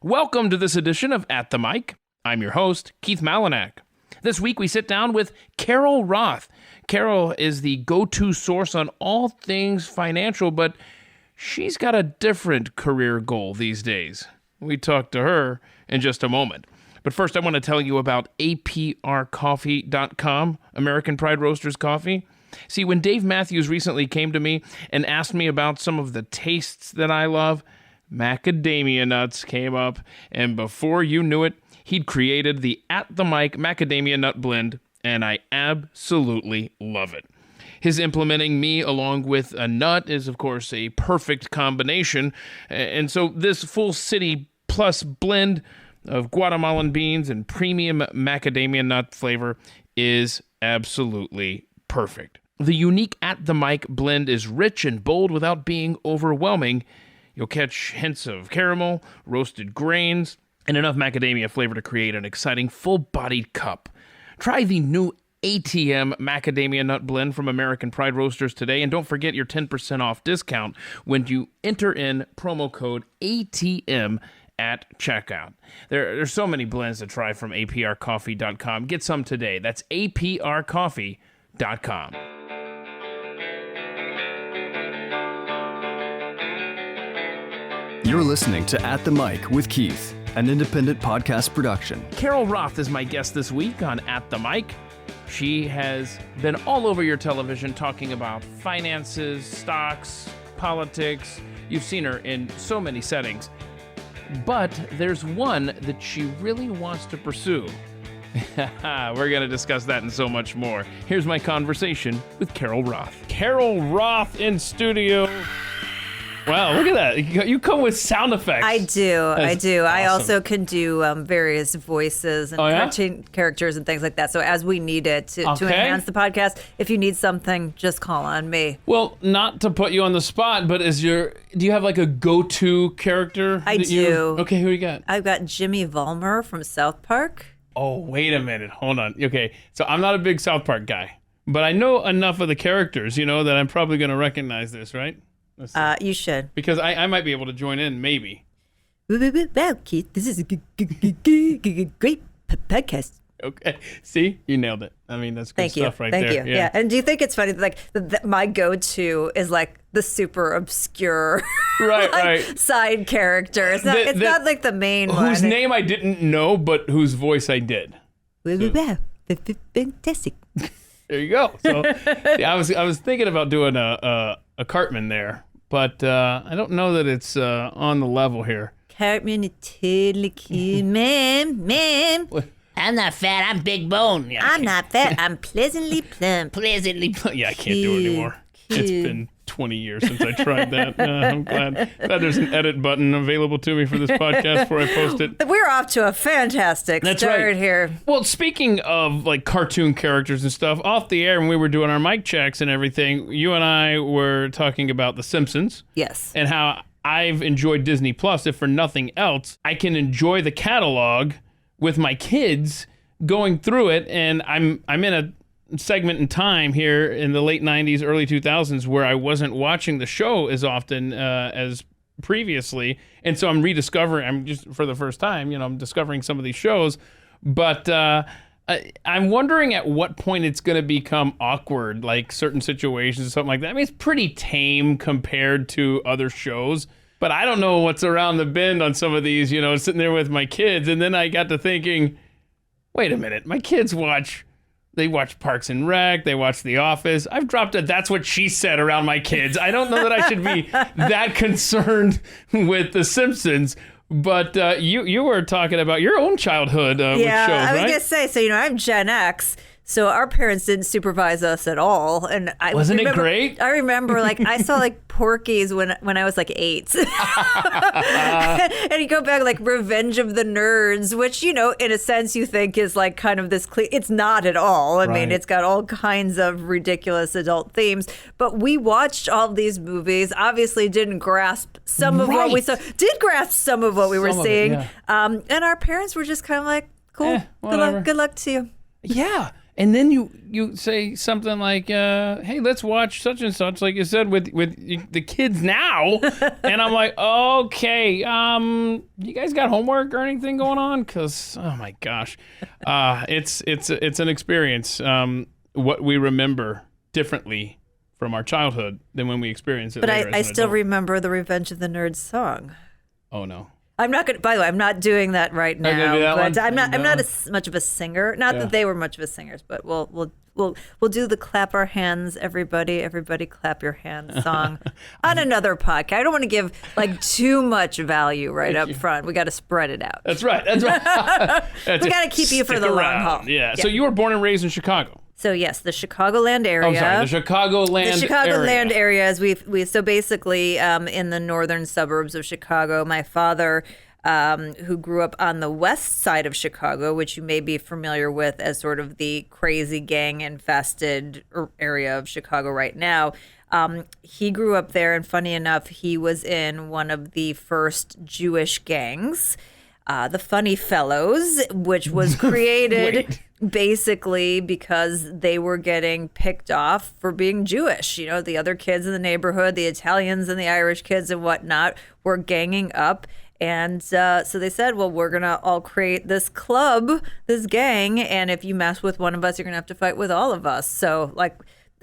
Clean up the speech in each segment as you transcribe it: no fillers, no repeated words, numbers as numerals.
Welcome to this edition of At the Mic. I'm your host, Keith Malinak. This week we sit down with Carol Roth. Carol is the go-to source on all things financial, but she's got a different career goal these days. We talk to her in just a moment. But first I want to tell you about aprcoffee.com, American Pride Roasters Coffee. See, when Dave Matthews recently came to me and asked me about some of the tastes that I love, macadamia nuts came up, and before you knew it, he'd created the At the Mic macadamia nut blend, and I absolutely love it. His implementing me along with a nut is, of course, a perfect combination, and so this full city plus blend of Guatemalan beans and premium macadamia nut flavor is absolutely perfect. The unique At the Mic blend is rich and bold without being overwhelming. You'll catch hints of caramel, roasted grains, and enough macadamia flavor to create an exciting full-bodied cup. Try the new ATM macadamia nut blend from American Pride Roasters today, and don't forget your 10% off discount when you enter in promo code ATM at checkout. There's so many blends to try from aprcoffee.com. Get some today. That's aprcoffee.com. You're listening to At the Mic with Keith, an independent podcast production. Carol Roth is my guest this week on At the Mic. She has been all over your television talking about finances, stocks, politics. You've seen her in so many settings. But there's one that she really wants to pursue. We're going to discuss that and so much more. Here's my conversation with Carol Roth. Carol Roth in studio. Wow, look at that. You come with sound effects. I do. Awesome. I also can do various voices and cartoon characters and things like that. So as we need it to enhance the podcast, if you need something, just call on me. Well, not to put you on the spot, but do you have like a go-to character? I do. Okay, who you got? I've got Jimmy Vollmer from South Park. Oh, wait a minute. Hold on. Okay, so I'm not a big South Park guy, but I know enough of the characters, that I'm probably going to recognize this, right? You should. Because I might be able to join in, maybe. Well, Keith, this is a great podcast. Okay. See? You nailed it. I mean, that's good stuff right there. Thank you. Yeah. And do you think it's funny that my go-to is like the super obscure right. side character? It's not like the main one. Whose name I didn't know, but whose voice I did. Well, fantastic. There you go. So I was thinking about doing a Cartman there, but I don't know that it's on the level here. Cartman is totally cute. Ma'am. I'm not fat, I'm big bone. Yeah, I'm not fat, I'm pleasantly plump. Yeah, I can't do it anymore. It's been 20 years since I tried that. I'm glad there's an edit button available to me for this podcast before I post it. We're off to a fantastic start here. Well, speaking of like cartoon characters and stuff, off the air when we were doing our mic checks and everything, you and I were talking about The Simpsons. Yes. And how I've enjoyed Disney Plus. If for nothing else, I can enjoy the catalog with my kids going through it. And I'm in a segment in time here in the late 90s, early 2000s where I wasn't watching the show as often as previously. And so I'm just for the first time, I'm discovering some of these shows. But I'm wondering at what point it's going to become awkward, like certain situations or something like that. I mean, it's pretty tame compared to other shows. But I don't know what's around the bend on some of these, sitting there with my kids. And then I got to thinking, wait a minute, my kids watch Parks and Rec, they watch The Office. I've dropped a That's What She Said around my kids. I don't know that I should be that concerned with The Simpsons. But you were talking about your own childhood with shows, right? I was going to say, so, I'm Gen X. So our parents didn't supervise us at all, and Wasn't it great? I remember, I saw Porky's when I was 8, and you go back Revenge of the Nerds, which in a sense you think is kind of this. It's not at all. I mean, it's got all kinds of ridiculous adult themes. But we watched all these movies. Obviously, didn't grasp some of what we saw. Did grasp some of what we were seeing, and our parents were just kind of cool. Good luck to you. Yeah. And then you say something like, hey, let's watch such and such, like you said, with the kids now. And I'm like, okay, you guys got homework or anything going on? Because, oh my gosh, it's an experience, what we remember differently from our childhood than when we experience it But later. I still remember the Revenge of the Nerds song. Oh, no. I'm not going to, by the way, I'm not doing that right now. gonna do that but one? I'm not as much of a singer. Not that they were much of a singers, but we'll do the clap our hands, everybody clap your hands song on another podcast. I don't want to give like too much value right up front. We got to spread it out. That's right. We got to keep you for the long haul. Yeah. So you were born and raised in Chicago. So yes, the Chicagoland area. Oh, sorry, the Chicagoland area is we so basically in the northern suburbs of Chicago. My father, who grew up on the west side of Chicago, which you may be familiar with as sort of the crazy gang infested area of Chicago right now. He grew up there, and funny enough, he was in one of the first Jewish gangs. The Funny Fellows, which was created basically because they were getting picked off for being Jewish. You know, the other kids in the neighborhood, the Italians and the Irish kids and whatnot, were ganging up. And so they said, well, we're going to all create this club, this gang. And if you mess with one of us, you're going to have to fight with all of us. So, like,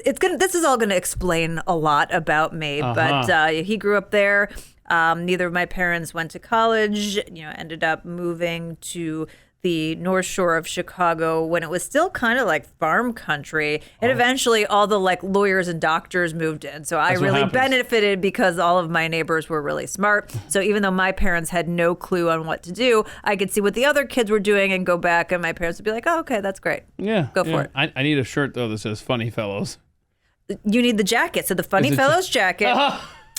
this is all going to explain a lot about me. But he grew up there. Neither of my parents went to college, ended up moving to the North Shore of Chicago when it was still kind of like farm country. And eventually all the like lawyers and doctors moved in. So I really benefited because all of my neighbors were really smart. So even though my parents had no clue on what to do, I could see what the other kids were doing and go back, and my parents would be like, oh, okay, that's great. Yeah. Go for it. I need a shirt, though, that says Funny Fellows. You need the jacket. So the Funny Fellows jacket.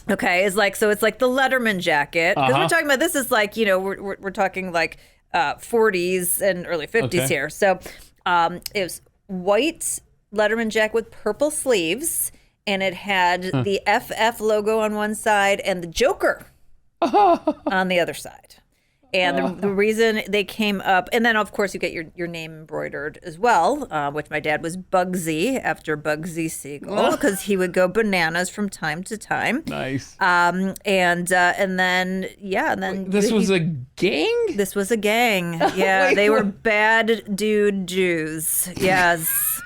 Okay, it's like the Letterman jacket, because we're talking about, this is like, we're talking like 40s and early 50s here. So it was white Letterman jacket with purple sleeves, and it had the FF logo on one side and the Joker on the other side. And the reason they came up, and then of course you get your name embroidered as well, which my dad was Bugsy, after Bugsy Siegel, because he would go bananas from time to time. Nice. And then this was a gang? This was a gang. Yeah, Wait, they were bad dude Jews. Yes.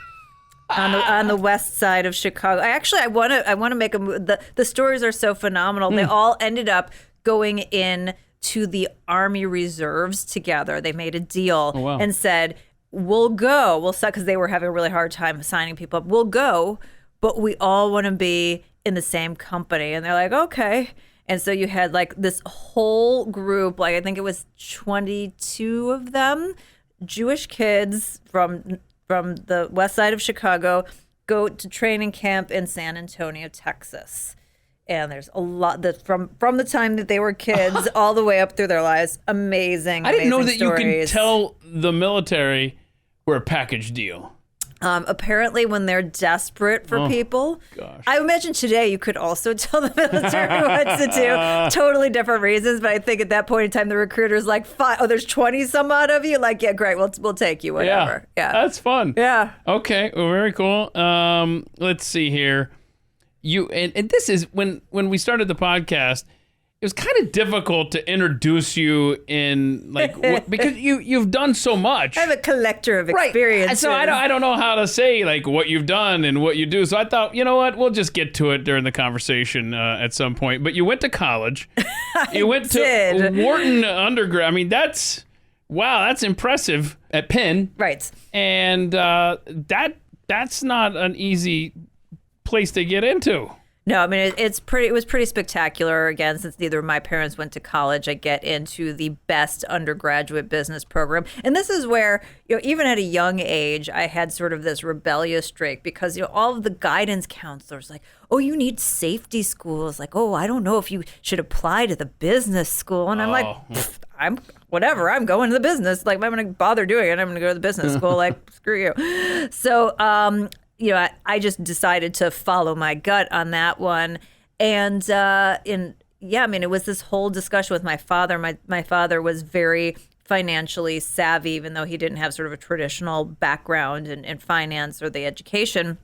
On the west side of Chicago. I want to make a move. The stories are so phenomenal. They all ended up going in to the Army Reserves together. They made a deal and said, we'll go. Because they were having a really hard time signing people up. We'll go, but we all want to be in the same company. And they're like, okay. And so you had like this whole group, like I think it was 22 of them, Jewish kids from the west side of Chicago, go to training camp in San Antonio, Texas. And there's a lot that from the time that they were kids all the way up through their lives. Amazing. I didn't know that stories. You could tell the military we're a package deal. Apparently, when they're desperate for people, I imagine today you could also tell the military what to do. Totally different reasons, but I think at that point in time, the recruiter's like, there's 20 some odd of you. Like, yeah, great, we'll take you, whatever. Yeah, that's fun. Yeah. Okay, well, very cool. Let's see here. And this is when we started the podcast, it was kind of difficult to introduce you in because you've done so much. I have a collector of experiences. Right. So I don't know how to say like what you've done and what you do. So I thought, you know what, we'll just get to it during the conversation at some point. But you went to college. You went to Wharton undergrad. I mean, that's impressive at Penn. Right. And that's not an easy place to get into. No, I mean, it was pretty spectacular. Again, since neither of my parents went to college, I get into the best undergraduate business program. And this is where, even at a young age, I had sort of this rebellious streak because, all of the guidance counselors like, oh, you need safety schools. Like, oh, I don't know if you should apply to the business school. And I'm like, I'm going to the business. Like, if I'm going to bother doing it, I'm going to go to the business school. Like, screw you. So, I just decided to follow my gut on that one. And it was this whole discussion with my father. My father was very financially savvy, even though he didn't have sort of a traditional background in finance or the education.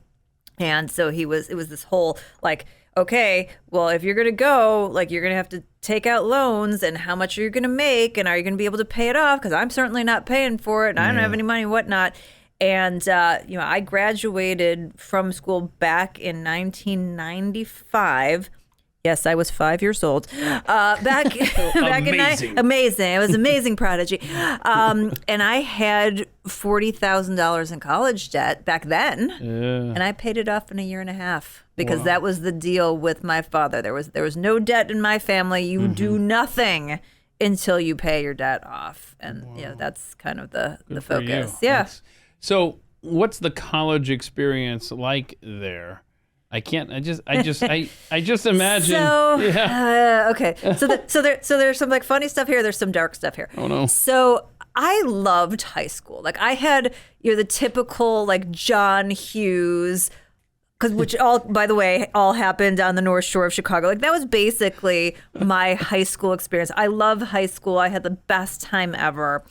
And so it was this whole like, okay, well, if you're going to go, like, you're going to have to take out loans, and how much are you going to make, and are you going to be able to pay it off? Because I'm certainly not paying for it, and I don't have any money and whatnot. And, I graduated from school back in 1995. Yes, I was 5 years old. Back Amazing. amazing. I was an amazing prodigy. And I had $40,000 in college debt back then, and I paid it off in a year and a half because that was the deal with my father. There was no debt in my family. You do nothing until you pay your debt off, and that's kind of the focus. Yeah. So, what's the college experience like there? I just imagine. So, okay. So there's some like funny stuff here. There's some dark stuff here. Oh no. So I loved high school. Like I had, the typical like John Hughes, which all, by the way, all happened on the North Shore of Chicago. Like that was basically my high school experience. I love high school. I had the best time ever.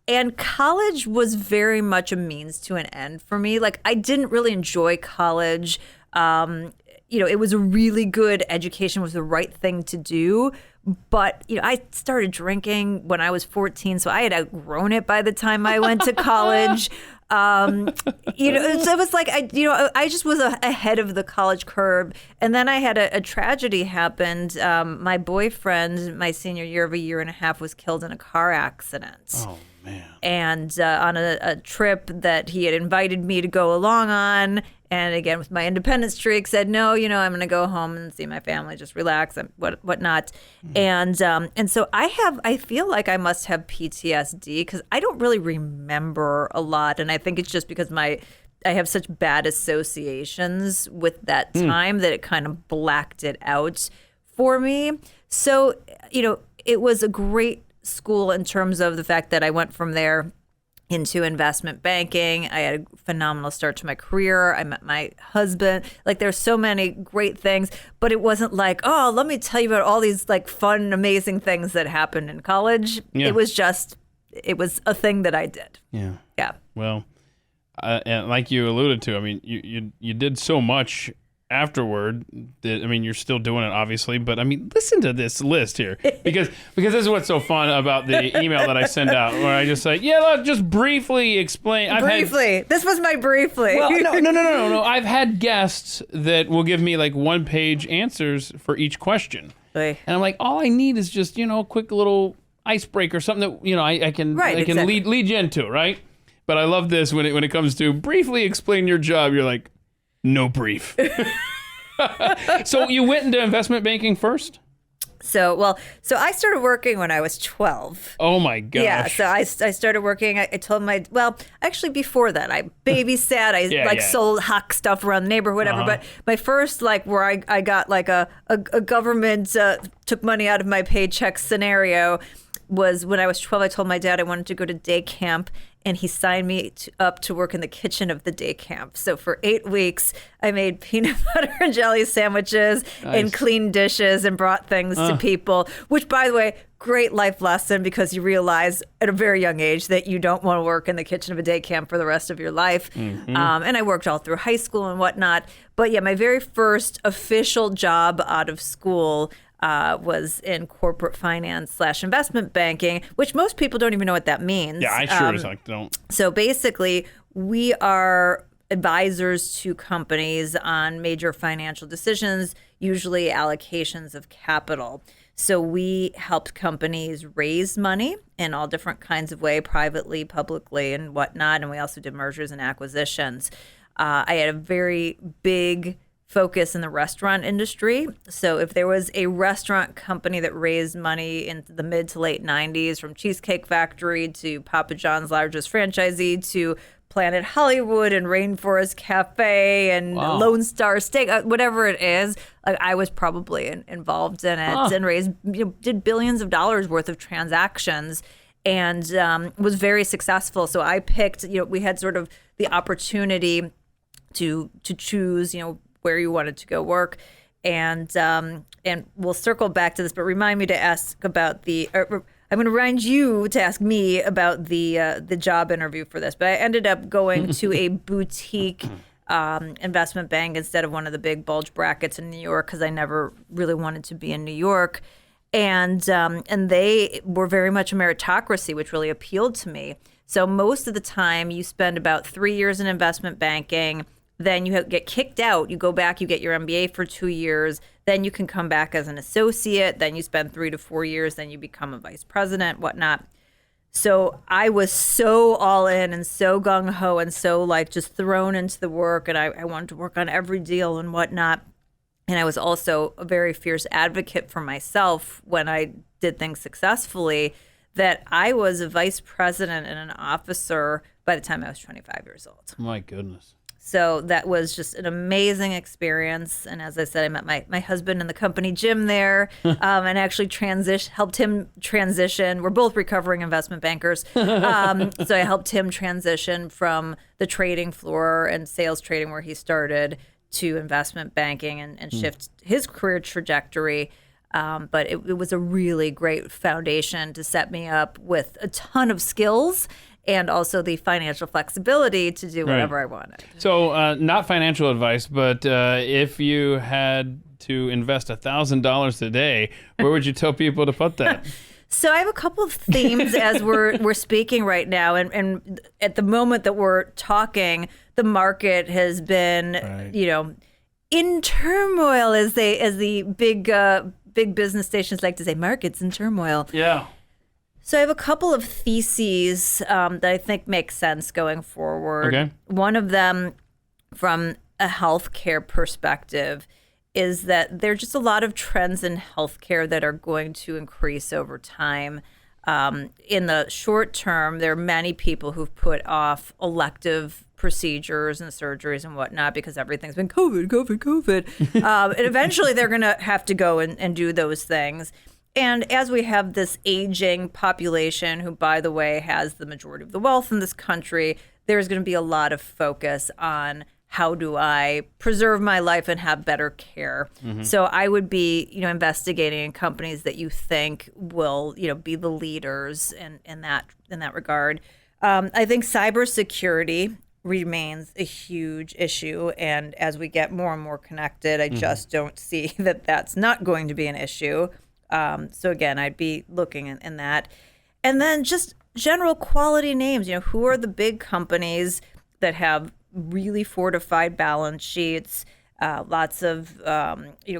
And college was very much a means to an end for me. Like I didn't really enjoy college. It was a really good education, was the right thing to do. But, I started drinking when I was 14, so I had outgrown it by the time I went to college. So it was like, I just was ahead of the college curve. And then I had a tragedy happened. My boyfriend, my senior year of a year and a half, was killed in a car accident. Oh, man. And on a trip that he had invited me to go along on. And again, with my independent streak, said, no, I'm going to go home and see my family, just relax and whatnot. And so I feel like I must have PTSD because I don't really remember a lot. And I think it's just because I have such bad associations with that time that it kind of blacked it out for me. So, it was a great school in terms of the fact that I went from there into investment banking. I had a phenomenal start to my career. I met my husband. Like there's so many great things, but it wasn't like, oh, let me tell you about all these like fun, amazing things that happened in college. Yeah. It was a thing that I did. Yeah. Yeah. Well, and like you alluded to, I mean, you did so much afterward that, I mean, you're still doing it obviously, but I mean, listen to this list here because this is what's so fun about the email that I send out where I just say, look, just briefly explain. This was my briefly. Well, no. I've had guests that will give me like 1-page answers for each question. And I'm like, all I need is just, a quick little icebreaker, something that, I can lead you into, right? But I love this when it comes to briefly explain your job. You're like, no brief. So you went into investment banking first? So I started working when I was 12. Oh my gosh. Yeah, so I started working. I told actually before that, I babysat. I sold hawk stuff around the neighborhood, whatever. But my first, where I got a government took money out of my paycheck scenario was when I was 12. I told my dad I wanted to go to day camp, and he signed me up to work in the kitchen of the day camp. So for 8 weeks, I made peanut butter and jelly sandwiches and cleaned dishes and brought things to people, which, by the way, great life lesson because you realize at a very young age that you don't want to work in the kitchen of a day camp for the rest of your life. And I worked all through high school and whatnot. But yeah, my very first official job out of school was in corporate finance / investment banking, which most people don't even know what that means. Yeah, I sure as heck don't. So basically, we are advisors to companies on major financial decisions, usually allocations of capital. So we helped companies raise money in all different kinds of ways, privately, publicly, and whatnot. And we also did mergers and acquisitions. I had a very big focus in the restaurant industry. So if there was a restaurant company that raised money in the mid to late 90s, from Cheesecake Factory to Papa John's largest franchisee to Planet Hollywood and Rainforest Cafe and Lone Star Steak, whatever it is, I was probably involved in it and raised, did billions of dollars worth of transactions and was very successful. So I picked, we had sort of the opportunity to choose, where you wanted to go work. And we'll circle back to this, but remind me to ask about I'm going to remind you to ask me about the job interview for this. But I ended up going to a boutique investment bank instead of one of the big bulge brackets in New York because I never really wanted to be in New York. And they were very much a meritocracy, which really appealed to me. So most of the time you spend about 3 years in investment banking, then you get kicked out, you go back, you get your MBA for 2 years, then you can come back as an associate, then you spend 3 to 4 years, then you become a vice president, whatnot. So I was so all in and so gung-ho and so like just thrown into the work, and I wanted to work on every deal and whatnot. And I was also a very fierce advocate for myself when I did things successfully, that I was a vice president and an officer by the time I was 25 years old. My goodness. So that was just an amazing experience. And as I said, I met my husband in the company gym there and actually helped him transition. We're both recovering investment bankers. So I helped him transition from the trading floor and sales trading where he started to investment banking and shift his career trajectory. But it was a really great foundation to set me up with a ton of skills and also the financial flexibility to do whatever I wanted. So not financial advice, but if you had to invest $1,000 a day, where would you tell people to put that? So I have a couple of themes as we're speaking right now, and at the moment that we're talking, the market has been, in turmoil, as the big business stations like to say, markets in turmoil. Yeah. So I have a couple of theses that I think make sense going forward. Okay. One of them, from a healthcare perspective, is that there are just a lot of trends in healthcare that are going to increase over time. In the short term, there are many people who've put off elective procedures and surgeries and whatnot because everything's been COVID. And eventually they're going to have to go and do those things. And as we have this aging population, who, by the way, has the majority of the wealth in this country, there's going to be a lot of focus on how do I preserve my life and have better care. Mm-hmm. So I would be, investigating in companies that you think will, be the leaders in that regard. I think cybersecurity remains a huge issue, and as we get more and more connected, I just don't see that that's not going to be an issue. So again, I'd be looking in that. And then just general quality names, who are the big companies that have really fortified balance sheets, lots of,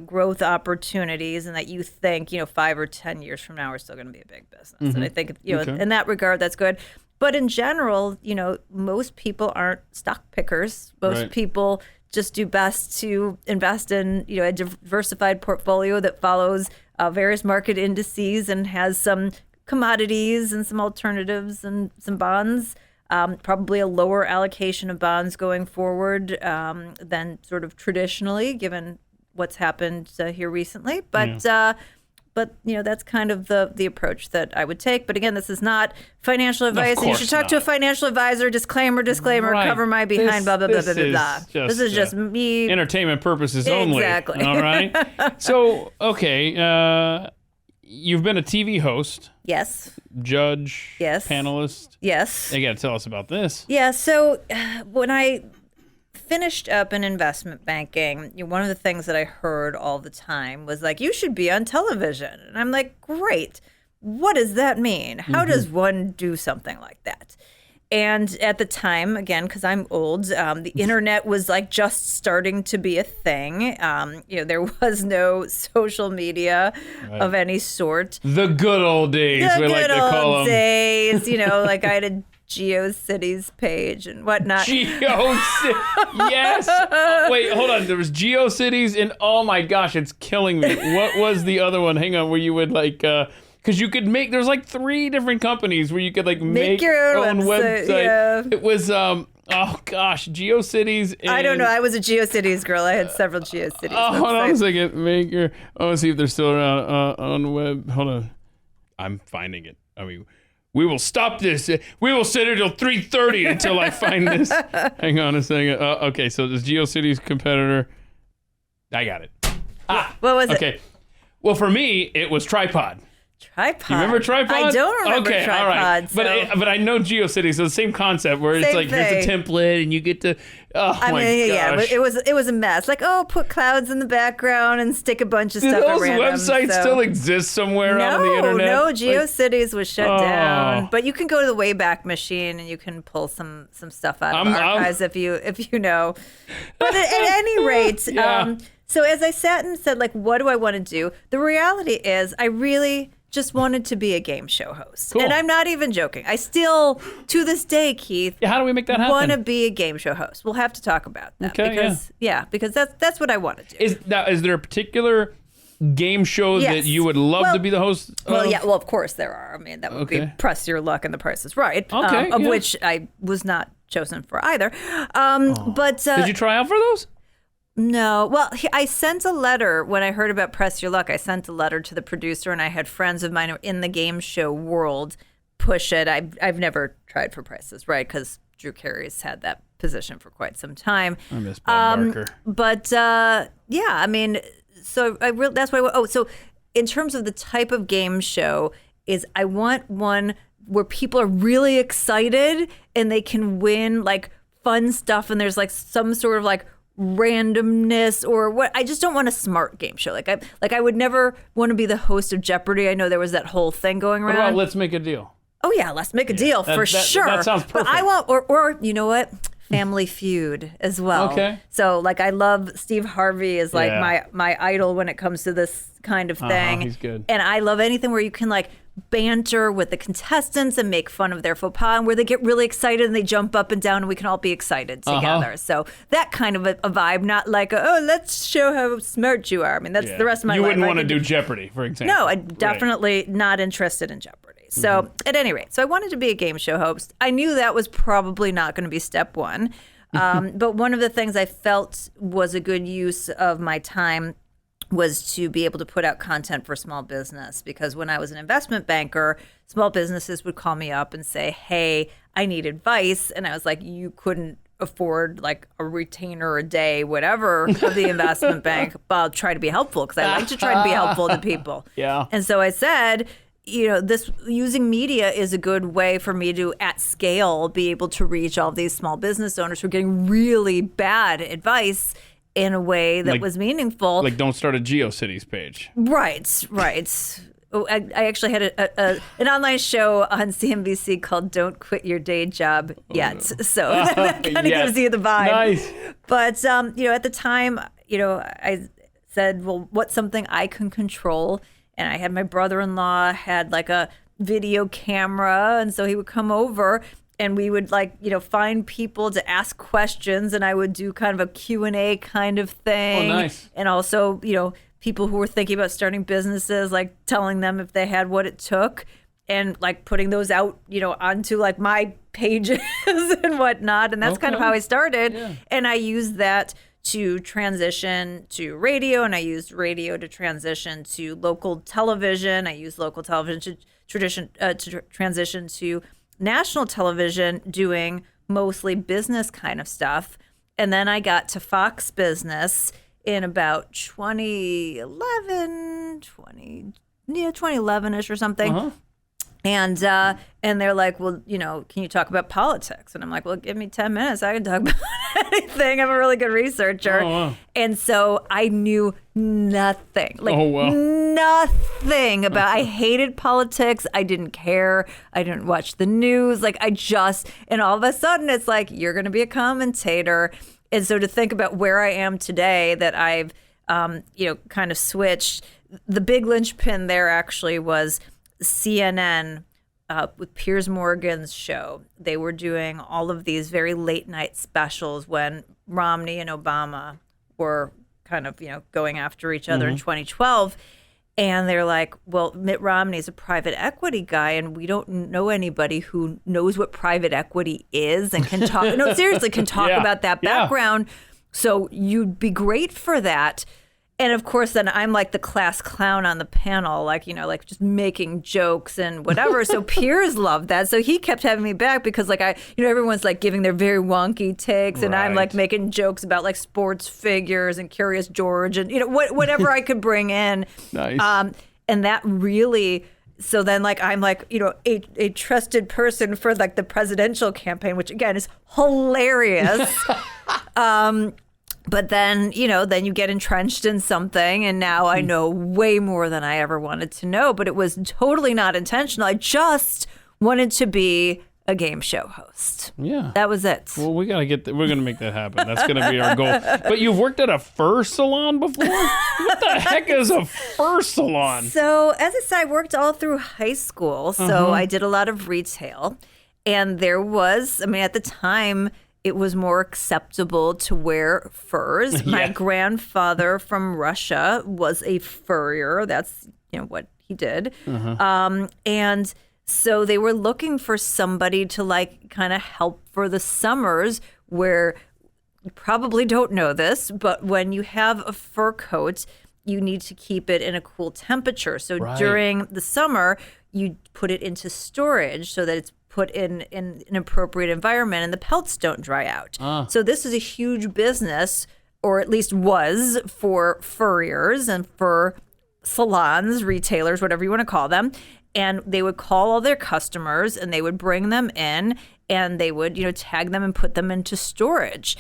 growth opportunities, and that you think, 5 or 10 years from now are still going to be a big business. Mm-hmm. And I think, in that regard, that's good. But in general, most people aren't stock pickers. Most people just do best to invest in, a diversified portfolio that follows various market indices and has some commodities and some alternatives and some bonds. Probably a lower allocation of bonds going forward than sort of traditionally, given what's happened here recently. But that's kind of the approach that I would take. But again, this is not financial advice. And you should talk to a financial advisor. Disclaimer, cover my behind, blah, blah, blah, blah, blah. This is just me. Entertainment purposes only. Exactly. All right. So, okay. You've been a TV host. Yes. Judge. Yes. Panelist. Yes. You got to tell us about this. Yeah. So when I finished up in investment banking, one of the things that I heard all the time was like, you should be on television. And I'm like, great. What does that mean? How does one do something like that? And at the time, again, because I'm old, the internet was like just starting to be a thing. There was no social media of any sort. The good old days, we like to call them. The good old days, like I had a GeoCities page and whatnot. Yes. Wait, hold on. There was GeoCities and oh my gosh, it's killing me. What was the other one? Hang on, where you would like... Because you could make, there's like 3 different companies where you could like make your own website. Yeah. It was, oh gosh, GeoCities. And... I don't know. I was a GeoCities girl. I had several GeoCities. Hold on a second. I want to see if they're still around on web. Hold on. I'm finding it. I mean, we will stop this. We will sit here till 3:30 until I find this. Hang on a second. Okay, so this GeoCities competitor. I got it. What was it? Okay. Well, for me, it was Tripod. Tripod. You remember Tripod? I don't remember okay, Tripod. All right. So. But I know GeoCities, so the same concept where it's Same like here's thing. a template and you get to. Oh I my mean, yeah, gosh. it was a mess. Like, put clouds in the background and stick a bunch of Do stuff those at random. websites so. still exist somewhere out on the internet? No, Like, GeoCities was shut Oh. down. But you can go to the Wayback Machine and you can pull some stuff out of archives if you know. But at any rate, Yeah. so as I sat and said, like, what do I want to do? The reality is, I really just wanted to be a game show host. Cool. And I'm not even joking. I still, to this day, Keith, Yeah, how do we make that happen? want to be a game show host. We'll have to talk about that. Okay, because that's what I want to do. Is there a particular game show Yes. that you would love to be the host of? Well, of course there are. I mean, that would be Okay. Press Your Luck and The Price is Right, Okay, of yeah. which I was not chosen for either. But Did you try out for those? no, well, I sent a letter when I heard about Press Your Luck. I sent a letter to the producer, and I had friends of mine in the game show world push it. I've never tried for Price is Right because Drew Carey's had that position for quite some time. I miss Bob Barker. But yeah, I mean, so that's why. So in terms of the type of game show, is I want one where people are really excited and they can win like fun stuff, and there's like some sort of like randomness or what. I just don't want a smart game show. Like I would never want to be the host of Jeopardy. I know there was that whole thing going What around. about Let's Make a Deal? Oh yeah, let's make a deal for sure. That sounds perfect. But I want, or you know what, Family Feud as well. Okay. So like, I love Steve Harvey is like Yeah. my idol when it comes to this kind of thing. He's good. And I love anything where you can like banter with the contestants and make fun of their faux pas, and where they get really excited and they jump up and down and we can all be excited together. So that kind of a vibe, not like let's show how smart you are. I mean, that's the rest of my life. You wouldn't I want to could- do Jeopardy, for example. no, I'm definitely not interested in Jeopardy. So at any rate, so I wanted to be a game show host. I knew that was probably not going to be step one. But one of the things I felt was a good use of my time was to be able to put out content for small business. Because when I was an investment banker, small businesses would call me up and say, hey, I need advice. And I was like, you couldn't afford like a retainer a day, whatever, of the investment bank. But I'll try to be helpful because I like to try to be helpful to people. Yeah. And so I said, this using media is a good way for me to, at scale, be able to reach all these small business owners who are getting really bad advice in a way that was meaningful. Like, don't start a GeoCities page. Right. Oh, I actually had an online show on CNBC called "Don't Quit Your Day Job Yet," so that kind of gives you the vibe. Nice. But at the time, I said, well, what's something I can control? And I had my brother-in-law had like a video camera, and so he would come over and we would find people to ask questions, and I would do kind of a Q&A kind of thing. Oh, nice. And also, people who were thinking about starting businesses, like telling them if they had what it took, and like putting those out, onto like my pages and whatnot. And that's kind of how I started. Yeah. And I used that to transition to radio, and I used radio to transition to local television. I used local television to transition to national television, doing mostly business kind of stuff. And then I got to Fox Business in about 2011-ish or something. Uh-huh. And they're like, well, can you talk about politics? And I'm like, well, give me 10 minutes. I can talk about anything. I'm a really good researcher. Oh, wow. And so I knew nothing. Nothing about, I hated politics. I didn't care. I didn't watch the news. And all of a sudden it's like, you're going to be a commentator. And so to think about where I am today, that I've, kind of switched, the big linchpin there actually was CNN with Piers Morgan's show. They were doing all of these very late night specials when Romney and Obama were kind of, going after each other in 2012. And they're like, well, Mitt Romney's a private equity guy, and we don't know anybody who knows what private equity is and can talk. No, seriously, can talk about that background. So you'd be great for that. And of course, then I'm like the class clown on the panel, like just making jokes and whatever. So Piers loved that. So he kept having me back because everyone's like giving their very wonky takes, and I'm like making jokes about like sports figures and Curious George and whatever I could bring in. Nice. And that really so then like I'm like, a trusted person for like the presidential campaign, which again is hilarious. But then, then you get entrenched in something, and now I know way more than I ever wanted to know, but it was totally not intentional. I just wanted to be a game show host. Yeah. That was it. Well, we're going to make that happen. That's going to be our goal. But you've worked at a fur salon before? What the heck is a fur salon? So, as I said, I worked all through high school. So I did a lot of retail. And there was, at the time, it was more acceptable to wear furs. Yeah. My grandfather from Russia was a furrier. That's, what he did. And so they were looking for somebody to like kind of help for the summers where you probably don't know this, but when you have a fur coat, you need to keep it in a cool temperature. So during the summer, you put it into storage so that it's put in an appropriate environment and the pelts don't dry out. So this is a huge business, or at least was, for furriers and fur salons, retailers, whatever you want to call them. And they would call all their customers and they would bring them in and they would, tag them and put them into storage.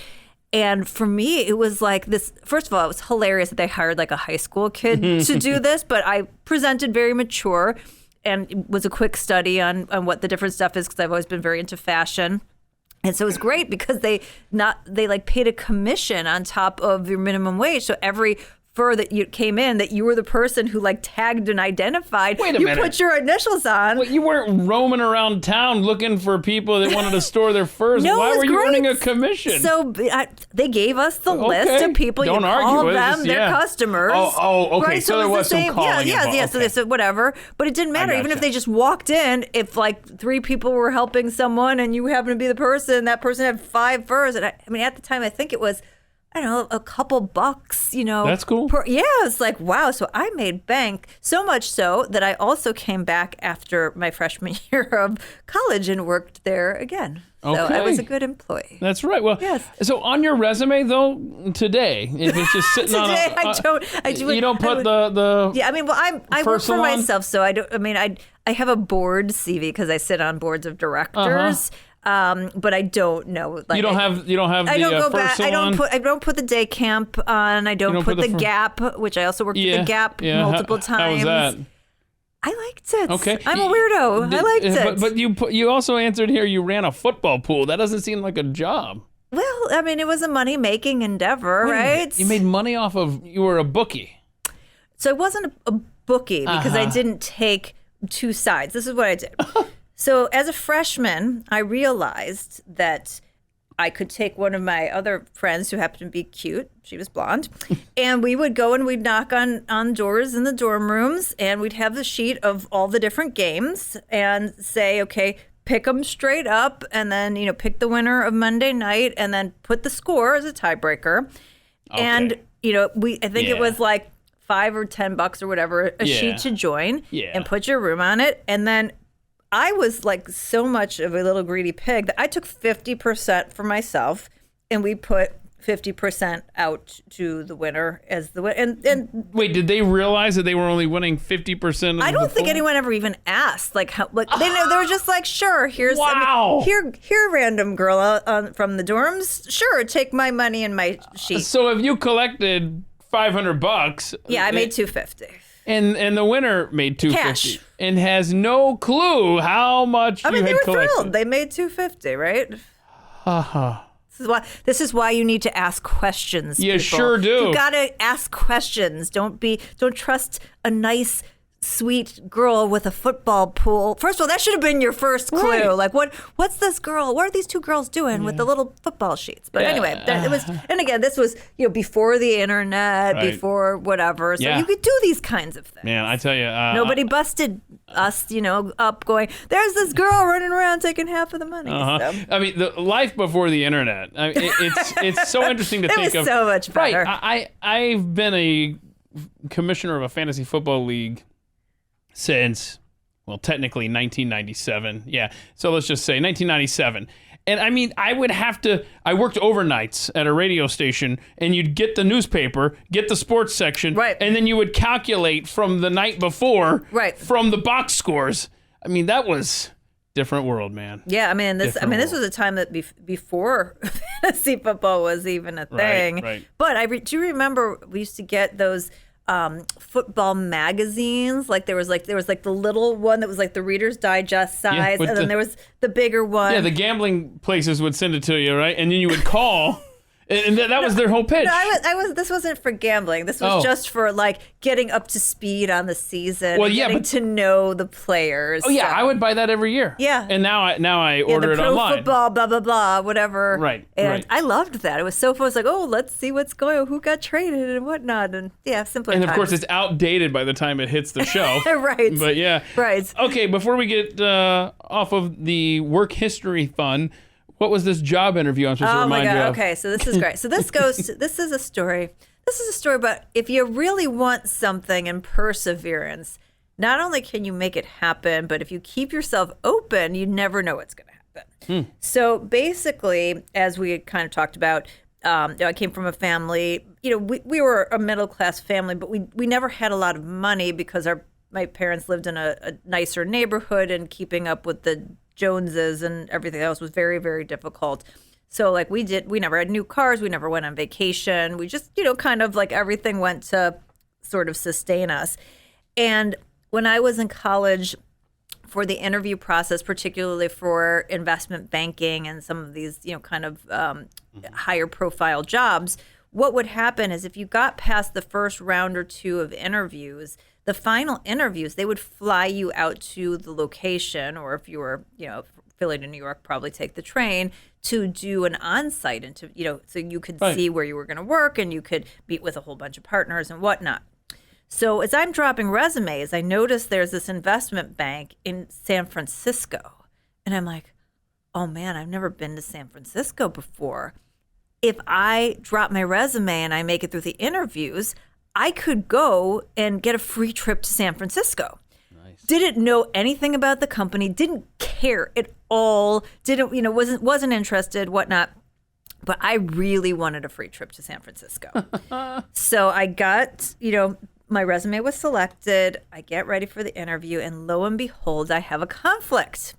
And for me, it was like this. First of all, it was hilarious that they hired like a high school kid to do this, but I presented very mature, and it was a quick study on what the different stuff is because I've always been very into fashion. And so it was great because they like paid a commission on top of your minimum wage. So every fur that you came in, that you were the person who like tagged and identified. Wait a minute. You put your initials on. Well, you weren't roaming around town looking for people that wanted to store their furs. No, Why it was were you great. earning a commission? So they gave us the list of people. Don't you argue call with it. them, Just- their yeah. customers. Oh, okay. Right? So there it was some calling Yeah. involved. So they said whatever, but it didn't matter. Even if gotcha. they just walked in, if like 3 people were helping someone and you happened to be the person, that person had 5 furs. And at the time, I think it was, I don't know, a couple bucks, That's cool. It's like, wow. So I made bank, so much so that I also came back after my freshman year of college and worked there again. So I Okay. was a good employee. That's right. Well, Yes. So on your resume though, today, if it's just sitting on Today, a, I do. you don't put the Yeah, I fur work for salon? myself, so I don't. I have a board CV because I sit on boards of directors. But I don't know. Like, you don't have I don't the go fur back. salon? I don't put the day camp on. I don't, don't put put the the fur- Gap, which I also worked at the Gap yeah. multiple How times. was that? I liked it. Okay. I'm a weirdo. I liked it. But you also answered here you ran a football pool. That doesn't seem like a job. Well, it was a money making endeavor, Wait a minute. right? You made money off of, you were a bookie. So it wasn't a bookie because I didn't take 2 sides. This is what I did. So as a freshman, I realized that I could take one of my other friends who happened to be cute. She was blonde. And we would go and we'd knock on doors in the dorm rooms and we'd have the sheet of all the different games and say, okay, pick them straight up and then, pick the winner of Monday night and then put the score as a tiebreaker. Okay. And, I think it was like $5 or $10 or whatever, a Yeah. sheet to join Yeah. and put your room on it. And then I was like so much of a little greedy pig that I took 50% for myself and we put 50% out to the winner as the winner. And Wait, did they realize that they were only winning 50% of I don't the think pool? anyone ever even asked. Like, how, like they were just like, sure, here's Wow. here, random girl from the dorms. Sure, take my money and my sheet. So if you collected $500, Yeah, I made $250. and the winner made $250 Cash. and has no clue how much you They had were collected. thrilled. They made $250, right? This is why you need to ask questions. You people. sure do. You gotta ask questions. Don't trust a nice, sweet girl with a football pool. First of all, that should have been your first clue. Right. Like, what's this girl? What are these 2 girls doing with the little football sheets? But anyway, it was. And again, this was before the internet, Right. before whatever. So Yeah. you could do these kinds of things. Man, I tell you, Nobody busted us, up going, there's this girl running around taking half of the money. So. I mean, the life before the internet. It's so interesting to It think was of. so much better. Right. I've been a commissioner of a fantasy football league since, well, technically 1997. Yeah. So let's just say 1997. And I mean, I worked overnights at a radio station, and you'd get the newspaper, get the sports section, right, and then you would calculate from the night before, right, from the box scores. I mean, that was different world, man. Yeah, this was a time that before fantasy football was even a thing. Right. But I do remember we used to get those football magazines. Like there was the little one that was like the Reader's Digest size, and then there was the bigger one. Yeah, the gambling places would send it to you, right? And then you would call. And that was their whole pitch. No, this wasn't for gambling. This was just for like getting up to speed on the season. Well, getting to know the players. Oh yeah, I would buy that every year. Yeah. And now I order it online. The pro football, blah blah blah, whatever. Right. And I loved that. It was so fun. It was like, oh, let's see what's going on, who got traded and whatnot, and simpler. And of course, it's outdated by the time it hits the show. Right. But yeah. Right. Okay, before we get off of the work history fun. What was this job interview I'm supposed to remind you of? Okay, so this is great. So this is a story. This is a story about if you really want something and perseverance, not only can you make it happen, but if you keep yourself open, you never know what's going to happen. So basically, as we had kind of talked about, I came from a family, we were a middle-class family, but we never had a lot of money because my parents lived in a nicer neighborhood, and keeping up with the Joneses and everything else was very, very difficult. So like we never had new cars. We never went on vacation. We just, kind of like everything went to sort of sustain us. And when I was in college for the interview process, particularly for investment banking and some of these, kind of higher profile jobs, what would happen is if you got past the first round or two of interviews, the final interviews, they would fly you out to the location, or if you were, Philly to New York, probably take the train to do an on-site interview, so you could see where you were going to work and you could meet with a whole bunch of partners and whatnot. So as I'm dropping resumes, I noticed there's this investment bank in San Francisco. And I'm like, oh man, I've never been to San Francisco before. If I drop my resume and I make it through the interviews, I could go and get a free trip to San Francisco. Nice. Didn't know anything about the company, didn't care at all, wasn't interested, whatnot. But I really wanted a free trip to San Francisco. So I got, my resume was selected. I get ready for the interview, and lo and behold, I have a conflict.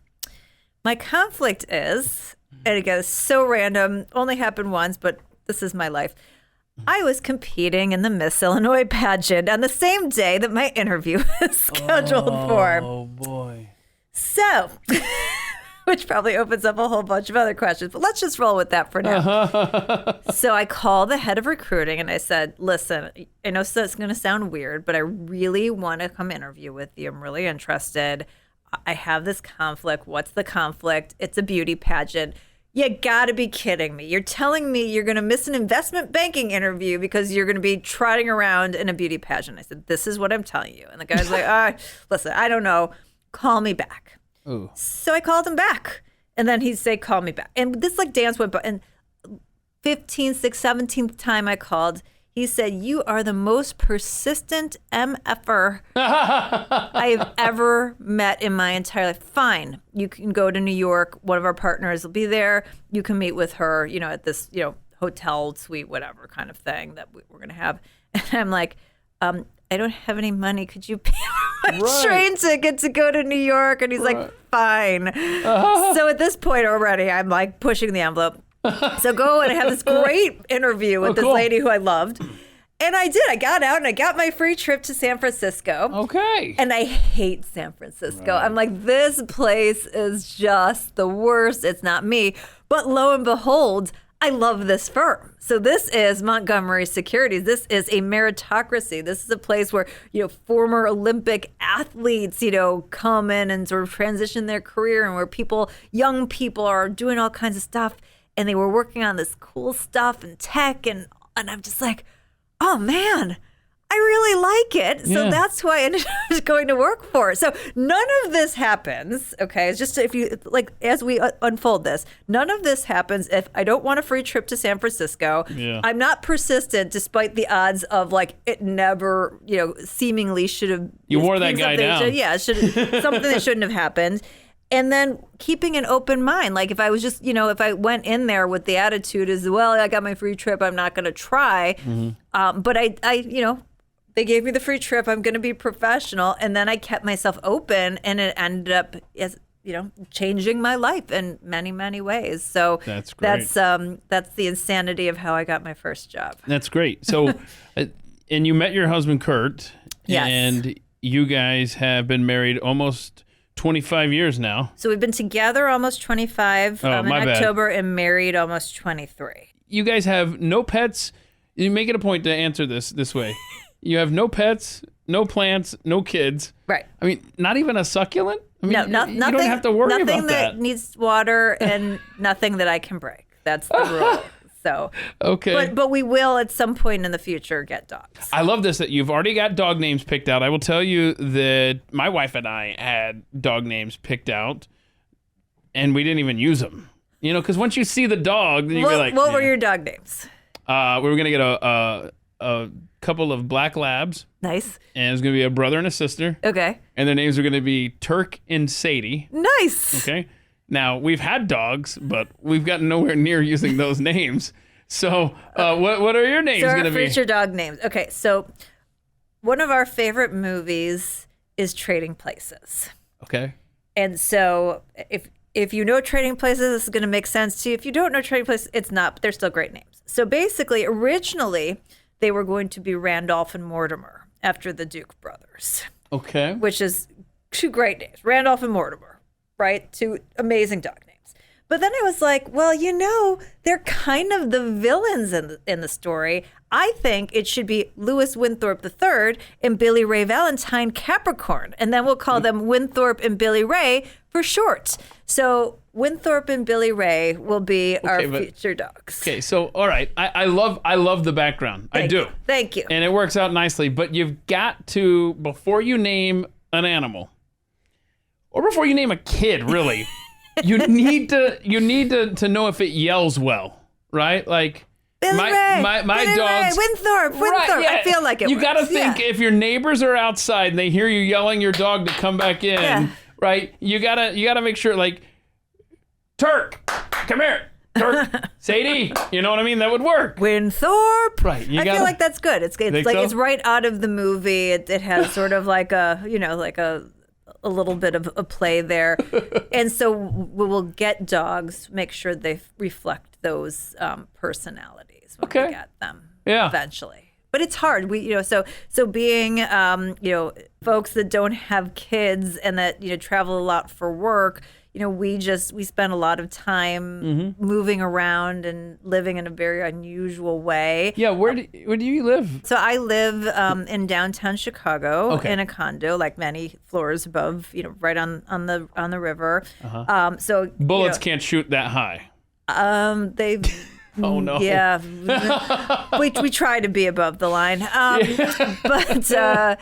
My conflict is, and again, it's so random, only happened once, but this is my life. I was competing in the Miss Illinois pageant on the same day that my interview was scheduled for. Oh, boy. So, which probably opens up a whole bunch of other questions, but let's just roll with that for now. So I called the head of recruiting and I said, listen, I know it's going to sound weird, but I really want to come interview with you. I'm really interested. I have this conflict. What's the conflict? It's a beauty pageant. You gotta be kidding me. You're telling me you're gonna miss an investment banking interview because you're gonna be trotting around in a beauty pageant. I said, this is what I'm telling you. And the guy's like, listen, I don't know. Call me back. Ooh. So I called him back. And then he'd say, call me back. And this dance went by. And 15th, 6th, 17th time I called, he said, you are the most persistent MFer I have ever met in my entire life. Fine. You can go to New York. One of our partners will be there. You can meet with her, at this, hotel suite, whatever kind of thing that we're going to have. And I'm like, I don't have any money. Could you pay my train ticket to go to New York? And he's like, fine. So at this point already, I'm like pushing the envelope. So go and I have this great interview with this lady who I loved. And I did. I got out and I got my free trip to San Francisco. Okay. And I hate San Francisco. Right. I'm like, this place is just the worst. It's not me. But lo and behold, I love this firm. So this is Montgomery Securities. This is a meritocracy. This is a place where, former Olympic athletes, come in and sort of transition their career, and where young people are doing all kinds of stuff. And they were working on this cool stuff and tech. And I'm just like, oh, man, I really like it. So that's who I ended up going to work for. So none of this happens. Okay. It's just as we unfold this, none of this happens if I don't want a free trip to San Francisco. Yeah. I'm not persistent despite the odds of it never, seemingly should have. You wore that guy down. Something that shouldn't have happened. And then keeping an open mind. Like if I was just, if I went in there with the attitude as, well, I got my free trip, I'm not going to try. But they gave me the free trip, I'm going to be professional. And then I kept myself open, and it ended up as, changing my life in many, many ways. So that's great. That's the insanity of how I got my first job. That's great. So, and you met your husband, Kurt. Yes. And you guys have been married almost 25 years now. So we've been together almost 25 in October and married almost 23. You guys have no pets. You make it a point to answer this way. You have no pets, no plants, no kids. Right. I mean, not even a succulent? I mean, nothing. You don't have to worry about nothing that. Needs water and nothing that I can break. That's the rule. So okay. But we will at some point in the future get dogs. I love this that you've already got dog names picked out. I will tell you that my wife and I had dog names picked out, and we didn't even use them. Because once you see the dog, then you're like, what were your dog names? We were gonna get a couple of black labs. Nice. And it's gonna be a brother and a sister. Okay. And their names are gonna be Turk and Sadie. Nice. Okay. Now, we've had dogs, but we've gotten nowhere near using those names. So what are your names going to be? Future dog names. Okay, so one of our favorite movies is Trading Places. Okay. And so if you know Trading Places, this is going to make sense to you. If you don't know Trading Places, it's not, but they're still great names. So basically, originally, they were going to be Randolph and Mortimer after the Duke brothers. Okay. Which is two great names, Randolph and Mortimer. Right? Two amazing dog names. But then I was like, well, they're kind of the villains in the story. I think it should be Louis Winthorpe III and Billy Ray Valentine Capricorn. And then we'll call them Winthorpe and Billy Ray for short. So Winthorpe and Billy Ray will be our future dogs. Okay, so all right. I love the background. I do. Thank you. And it works out nicely. But you've got to, before you name an animal, or before you name a kid, really, you need to know if it yells well, right? Like Billy Ray, my dogs, Winthorpe. Right, yeah. I feel like it. You got to think if your neighbors are outside and they hear you yelling your dog to come back in, right? You gotta make sure, like, Turk, come here. Turk, Sadie, you know what I mean? That would work. Winthorpe. Right. I feel like that's good. It's like so? It's right out of the movie. It has sort of like a a little bit of a play there. And so we will get dogs, make sure they reflect those personalities when we get them eventually. But it's hard. So being, folks that don't have kids and that, travel a lot for work, we spend a lot of time moving around and living in a very unusual way. Yeah, where do you live? So I live in downtown Chicago in a condo, like many floors above, right on the river. So bullets can't shoot that high. They. Oh no. Yeah, we try to be above the line, but.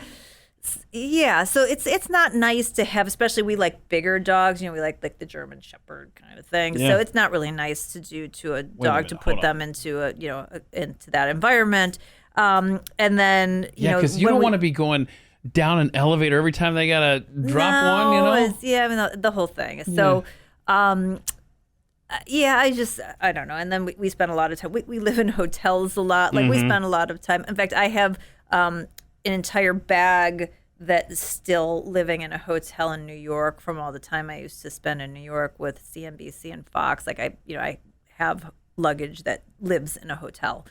Yeah, so it's not nice to have, especially we like bigger dogs, we like the German Shepherd kind of thing. Yeah. So it's not really nice to do to a dog to put them into into that environment. And then because you don't want to be going down an elevator every time they gotta drop one. The whole thing. So, I don't know. And then we spend a lot of time. We live in hotels a lot. Like we spend a lot of time. In fact, I have an entire bag that's still living in a hotel in New York from all the time I used to spend in New York with CNBC and Fox. Like I have luggage that lives in a hotel.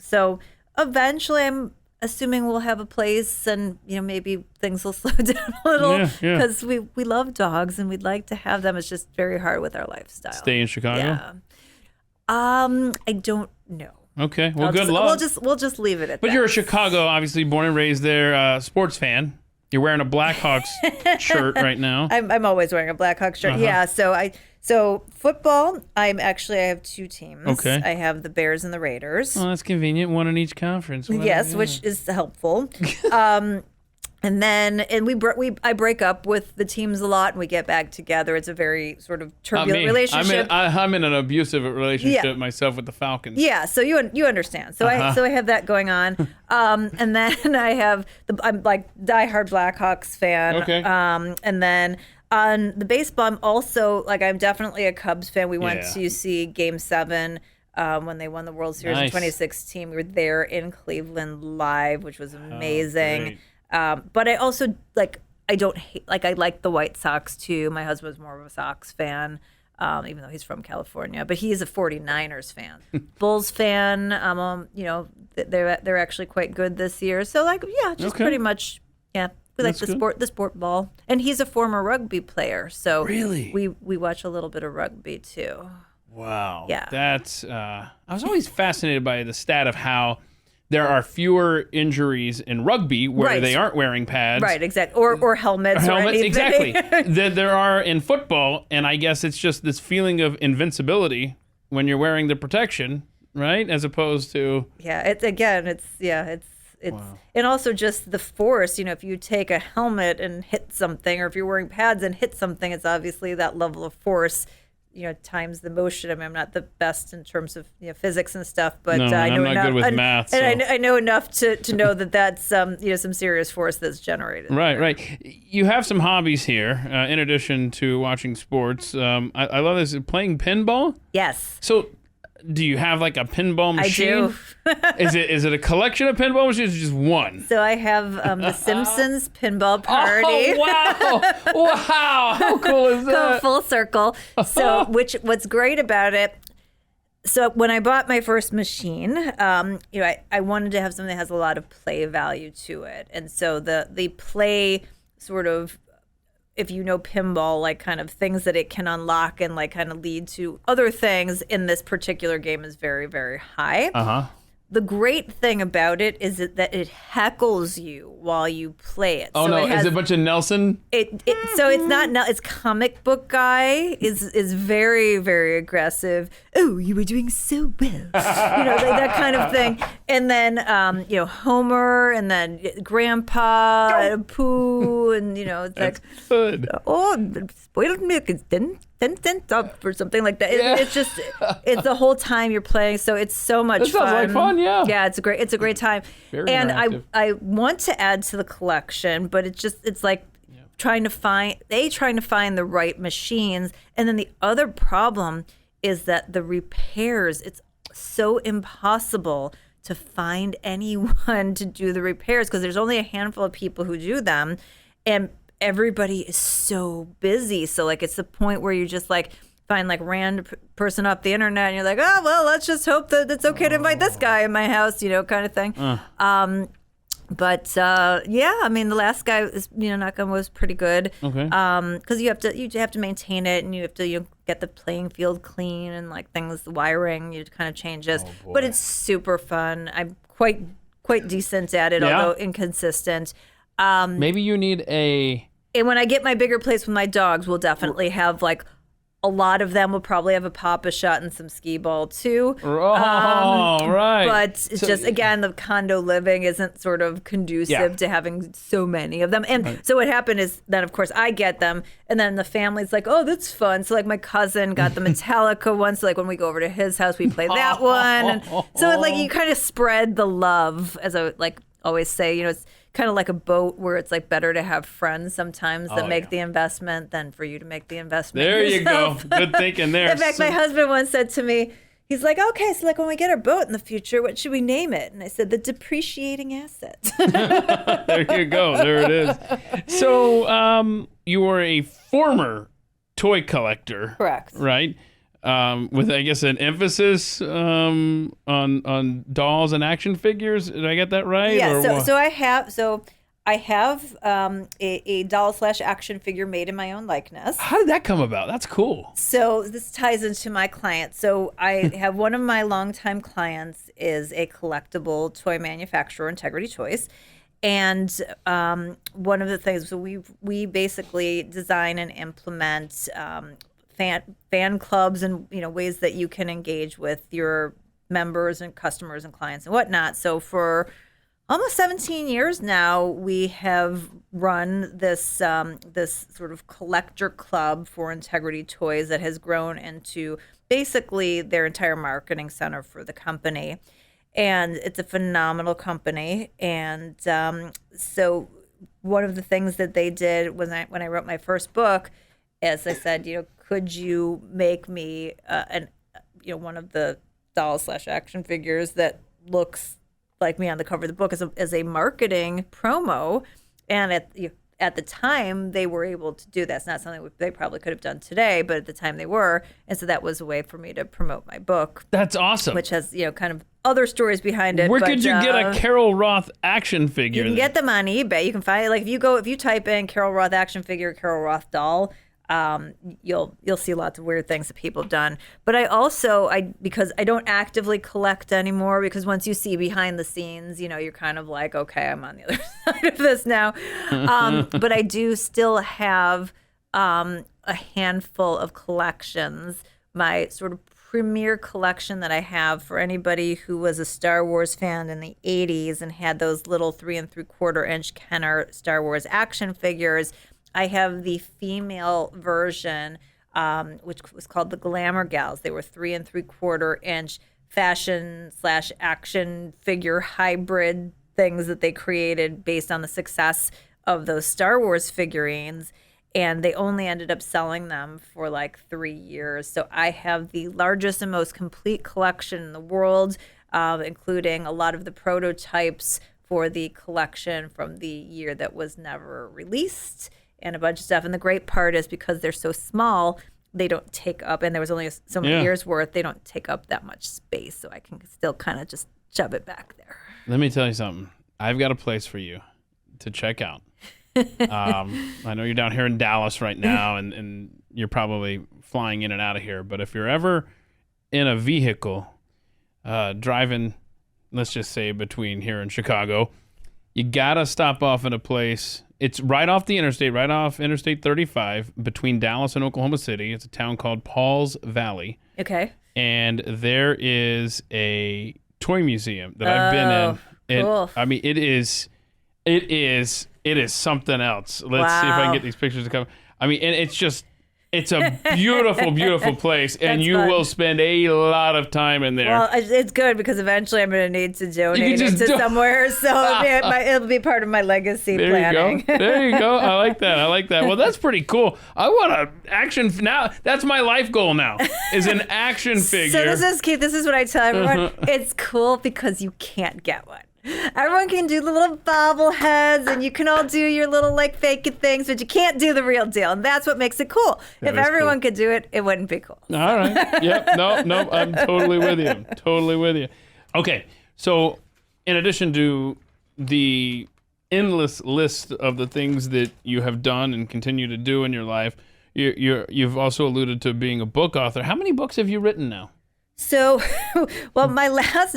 So eventually I'm assuming we'll have a place and, maybe things will slow down a little because we love dogs and we'd like to have them. It's just very hard with our lifestyle. Stay in Chicago? Yeah. I don't know. Okay. Well, good luck. We'll just leave it at that. But you're a Chicago, obviously born and raised there, sports fan. You're wearing a Blackhawks shirt right now. I'm always wearing a Blackhawks shirt. Yeah. So football, I have two teams. Okay. I have the Bears and the Raiders. Oh, that's convenient. One in each conference. Yes, which is helpful. And then I break up with the teams a lot and we get back together. It's a very sort of turbulent relationship. I'm in an abusive relationship myself with the Falcons. Yeah, so you understand. So I have that going on. And then I'm like diehard Blackhawks fan. Okay. And then on the baseball, I'm also I'm definitely a Cubs fan. We went Yeah. to see Game 7 when they won the World Series in Nice. 2016. We were there in Cleveland live, which was amazing. great. But I also I don't hate I like the White Sox too. My husband's more of a Sox fan. Even though he's from California, but he is a 49ers fan. Bulls fan, they're actually quite good this year. So just Okay. pretty much, yeah. We like That's the sport ball. And he's a former rugby player. So Really? we watch a little bit of rugby too. Wow. Yeah. That's I was always fascinated by the stat of how there are fewer injuries in rugby where Right. they aren't wearing pads. Right, exactly. Or helmets or Helmets, anything. exactly. That there are in football, and I guess it's just this feeling of invincibility when you're wearing the protection, right? As opposed to Yeah, it's and also just the force. If you take a helmet and hit something, or if you're wearing pads and hit something, it's obviously that level of force. Times the motion. I mean, I'm not the best in terms of physics and stuff, but No, I and know I'm not enough. good with and, math, and so- I know enough to know that that's some serious force that's generated. right. You have some hobbies here in addition to watching sports. I love this playing pinball. Yes, So, do you have like a pinball machine? I do. Is it a collection of pinball machines or just one? So I have the Simpsons pinball party. Oh, wow. Wow. How cool is Go that? full circle. So, what's great about it? So when I bought my first machine, I wanted to have something that has a lot of play value to it, and so the play sort of, if you know pinball, kind of things that it can unlock and kind of lead to other things in this particular game is very, very high. Uh-huh. The great thing about it is that it heckles you while you play it. Oh, So no. it has, Is it a bunch of Nelson? so it's not it's comic book guy is very, very aggressive. Oh, you were doing so well, that kind of thing. And then Homer, and then Grandpa, and Pooh, and it's like, Good. oh, spoiled milk is 10 cents up or something like that. Yeah. It's just it's the whole time you're playing, so it's so much That sounds fun. like fun, yeah. Yeah, it's a great time. Very and interactive. I want to add to the collection, but it's like trying to find the right machines, and then the other problem is that the repairs, it's so impossible to find anyone to do the repairs because there's only a handful of people who do them, and everybody is so busy. So it's the point where you just find random person off the internet, and you're like, oh well, let's just hope that it's okay to invite this guy in my house, kind of thing. But I mean, the last guy is, knock on wood, was pretty good. Okay. Because you have to maintain it, and you have to get the playing field clean, and things, the wiring, you kind of changes. But it's super fun. I'm quite decent at it, Yeah? although inconsistent. Maybe you need a... And when I get my bigger place with my dogs, we'll definitely have a lot of them will probably have a Pop-A-Shot and some skee ball too. right. But it's So- just, again, the condo living isn't sort of conducive Yeah. to having so many of them. And so what happened is then, of course, I get them. And then the family's like, oh, that's fun. So my cousin got the Metallica one. So when we go over to his house, we play that one. And so you kind of spread the love, as I always say, it's kind of like a boat where it's better to have friends sometimes that make the investment than for you to make the investment. There you go. yourself. Good thinking there. In fact, my husband once said to me, he's like, okay, so when we get our boat in the future, what should we name it? And I said, the depreciating asset. There you go. There it is. So you are a former toy collector. Correct. Right? With, I guess, an emphasis on dolls and action figures. Did I get that right? Yeah, Or what? so I have a doll/action figure made in my own likeness. How did that come about? That's cool. So this ties into my client. So I have one of my longtime clients is a collectible toy manufacturer, Integrity Toys. And one of the things, so we basically design and implement fan clubs and ways that you can engage with your members and customers and clients and whatnot. So for almost 17 years now, we have run this this sort of collector club for Integrity Toys that has grown into basically their entire marketing center for the company. And it's a phenomenal company. And so one of the things that they did when I wrote my first book, as I said, could you make me one of the doll/action figures that looks like me on the cover of the book as a marketing promo? And at the time, they were able to do that. It's not something they probably could have done today, but at the time they were. And so that was a way for me to promote my book. That's awesome. Which has, kind of other stories behind it. Where could you get a Carol Roth action figure? You can get them on eBay. You can find it. Like if you type in Carol Roth action figure, Carol Roth doll, you'll see lots of weird things that people have done. But because I don't actively collect anymore, because once you see behind the scenes, you're kind of like, okay, I'm on the other side of this now. But I do still have a handful of collections. My sort of premier collection that I have for anybody who was a Star Wars fan in the 80s and had those little 3 3/4-inch Kenner Star Wars action figures. I have the female version, which was called the Glamour Gals. They were 3 3/4-inch fashion/action figure hybrid things that they created based on the success of those Star Wars figurines. And they only ended up selling them for like 3 years. So I have the largest and most complete collection in the world, including a lot of the prototypes for the collection from the year that was never released, and a bunch of stuff. And the great part is because they're so small, they don't take up, and there was only so many years worth, they don't take up that much space. So I can still kind of just shove it back there. Let me tell you something. I've got a place for you to check out. I know you're down here in Dallas right now, and you're probably flying in and out of here. But if you're ever in a vehicle driving, let's just say between here and Chicago, you got to stop off at a place. It's right off the interstate, right off Interstate 35 between Dallas and Oklahoma City. It's a town called Paul's Valley. Okay. And there is a toy museum that I've been in. Cool. I mean, it is something else. Let's see if I can get these pictures to come. I mean, and it's a beautiful, beautiful place, and you will spend a lot of time in there. Well, it's good because eventually I'm going to need to donate it to somewhere, so it'll be part of my legacy planning. There you go. I like that. Well, that's pretty cool. I want an action now. That's my life goal now. Is an action figure. So Keith. This is what I tell everyone. It's cool because you can't get one. Everyone can do the little bobbleheads, and you can all do your little fake it things, but you can't do the real deal, and that's what makes it cool. If everyone could do it, it wouldn't be cool. All right. Yep. No, I'm totally with you. Okay. So, in addition to the endless list of the things that you have done and continue to do in your life, you've also alluded to being a book author. How many books have you written now? So, well, my last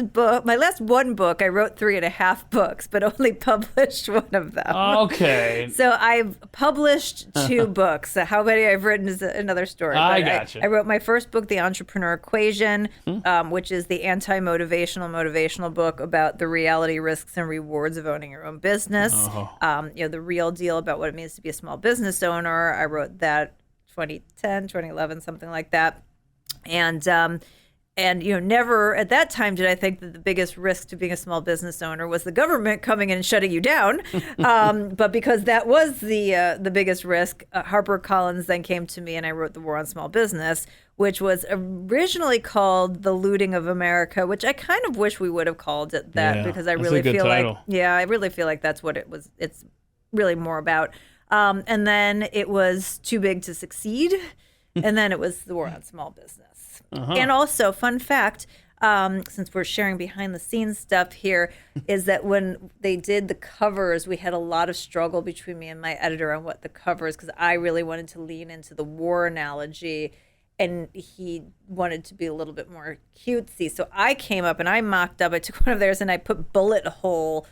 one book, I wrote 3.5 books, but only published one of them. Okay. So I've published 2 books. So how many I've written is another story. I gotcha. I wrote my first book, The Entrepreneur Equation, which is the motivational book about the reality, risks, and rewards of owning your own business. The real deal about what it means to be a small business owner. I wrote that 2010, 2011, something like that. And never at that time did I think that the biggest risk to being a small business owner was the government coming in and shutting you down. But because that was the biggest risk, HarperCollins then came to me and I wrote The War on Small Business, which was originally called The Looting of America, which I kind of wish we would have called it that because I really feel like that's what it was. It's really more about. And then it was Too Big to Succeed. And then it was The War on Small Business. And also, fun fact, since we're sharing behind the scenes stuff here, is that when they did the covers, we had a lot of struggle between me and my editor on what the covers, because I really wanted to lean into the war analogy and he wanted to be a little bit more cutesy. So I came up and I mocked up, I took one of theirs and I put bullet hole,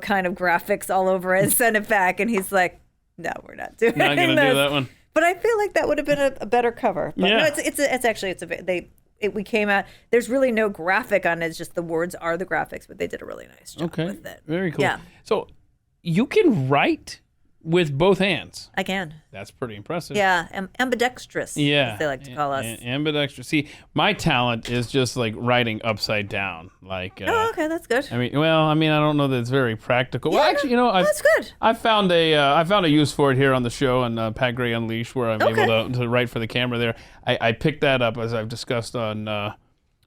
kind of graphics all over it and sent it back. And he's like, no, we're not doing Not going to do that one. But I feel like that would have been a better cover. But no, we came out. There's really no graphic on it. It's just the words are the graphics, but they did a really nice job with it. Very cool. Yeah. So you can write with both hands. I can. That's pretty impressive. Yeah, ambidextrous, Yeah. as they like to call us. Ambidextrous. See, my talent is just like writing upside down. Like, Oh, okay, that's good. I don't know that it's very practical. Well, Yeah, actually, that's good. I found a use for it here on the show on Pat Gray Unleashed, where I'm able to write for the camera there. I picked that up, as I've discussed on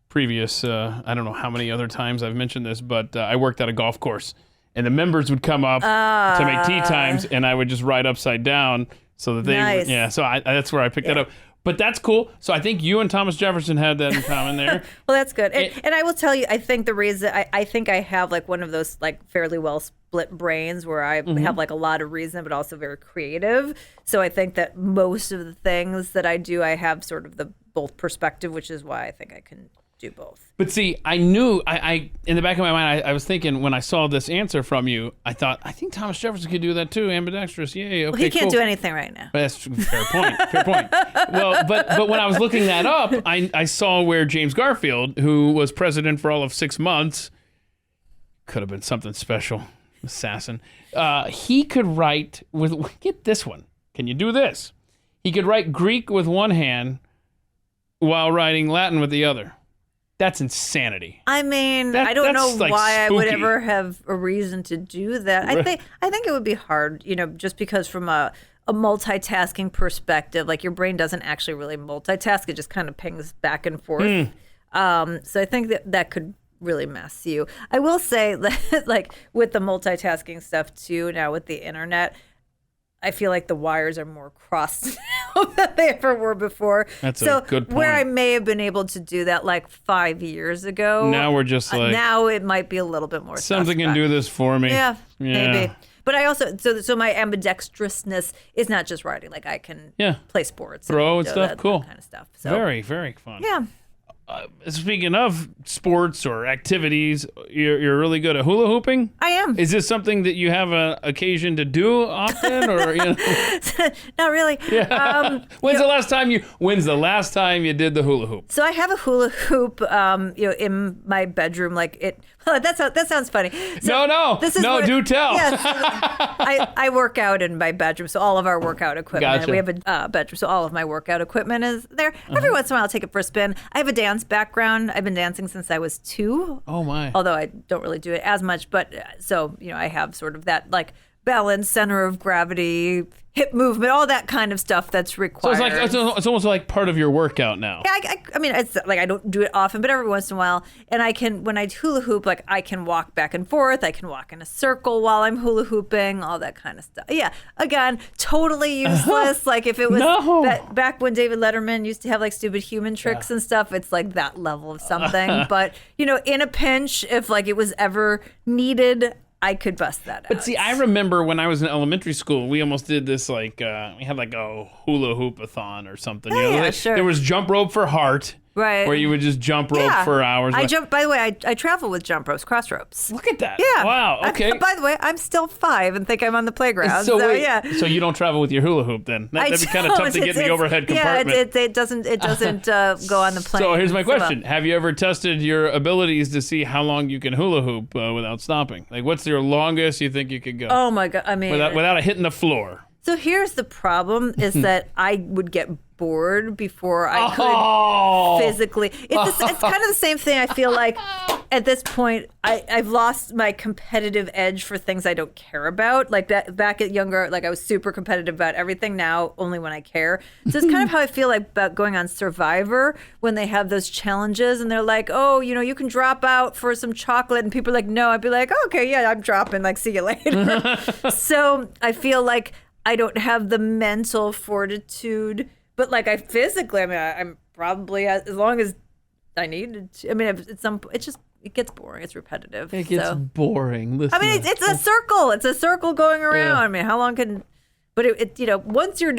previous, I don't know how many other times I've mentioned this, but I worked at a golf course. And the members would come up to make tee times, and I would just write upside down so that they, Nice. So that's where I picked that up. But that's cool. So I think you and Thomas Jefferson had that in common there. Well, that's good. And I will tell you, I think the reason I think I have like one of those like fairly well split brains where I have like a lot of reason, but also very creative. So I think that most of the things that I do, I have sort of the both perspective, which is why I think I can do both. But see, I knew, I in the back of my mind, I was thinking when I saw this answer from you, I thought, I think Thomas Jefferson could do that too, ambidextrous. Yay, okay, Well, he can't cool. do anything right now. That's fair point. Fair point. Well, but when I was looking that up, I saw where James Garfield, who was president for all of 6 months, could have been something special, assassin. He could write with, get this one. Can you do this? He could write Greek with one hand while writing Latin with the other. That's insanity. I mean, I don't know that's, like, why I would spooky. ever have a reason to do that. I think it would be hard, just because from a multitasking perspective, like your brain doesn't actually really multitask; it just kind of pings back and forth. So I think that could really mess you. I will say that, like with the multitasking stuff too, now with the internet, I feel like the wires are more crossed now than they ever were before. That's so a good point. Where I may have been able to do that like 5 years ago. Now we're just like, now it might be a little bit more something can suspect. do this for me. Yeah, maybe. But I also so my ambidextrousness is not just writing. Like I can play sports, throw and do stuff. that Cool, kind of stuff. So very, very fun. yeah. Speaking of sports or activities, you're really good at hula hooping. I am. Is this something that you have an occasion to do often, or Not really. When's the last time you did the hula hoop? So I have a hula hoop, in my bedroom. Like it. That sounds funny. So do tell. Yes, I work out in my bedroom, so all of our workout equipment. Gotcha. We have a bedroom, so all of my workout equipment is there. Every once in a while, I'll take it for a spin. I have a dance background. I've been dancing since I was 2. Oh my! Although I don't really do it as much, but so I have sort of that like balance, center of gravity, hip movement, all that kind of stuff that's So required. it's almost like part of your workout now. Yeah, I mean, it's like I don't do it often, but every once in a while, and I can, when I hula hoop, like I can walk back and forth, I can walk in a circle while I'm hula hooping, all that kind of stuff. Yeah, again, totally useless. Like if it was back when David Letterman used to have like stupid human tricks and stuff, it's like that level of something. But in a pinch, if like it was ever needed, I could bust that out. But see, I remember when I was in elementary school, we almost did this like we had like a hula hoop-a-thon or something. Sure. There was jump rope for heart, right? Where you would just jump rope for hours. I jump. By the way, I travel with jump ropes, cross ropes. Look at that! Yeah. Wow. Okay. By the way, I'm still 5 and think I'm on the playground. So wait, yeah. So you don't travel with your hula hoop then? That'd be kind of tough to get in the overhead compartment. Yeah, it doesn't go on the plane. So here's my question: have you ever tested your abilities to see how long you can hula hoop without stopping? Like, what's your longest you think you could go? Oh my god! I mean, without hitting the floor. So here's the problem: is that I would get bored before I could physically. It's kind of the same thing. I feel like at this point, I've lost my competitive edge for things I don't care about. Like that back at younger, like I was super competitive about everything. Now only when I care. So it's kind of how I feel like about going on Survivor when they have those challenges and they're like, oh, you can drop out for some chocolate, and people are like, no. I'd be like, okay, yeah, I'm dropping. Like, see you later. So I feel like I don't have the mental fortitude, but like I physically, I mean, I'm probably as long as I needed to. I mean, it gets boring. It's repetitive. It gets boring. Listen, I mean, it's a circle. It's a circle going around. Yeah. I mean, how long can? But once you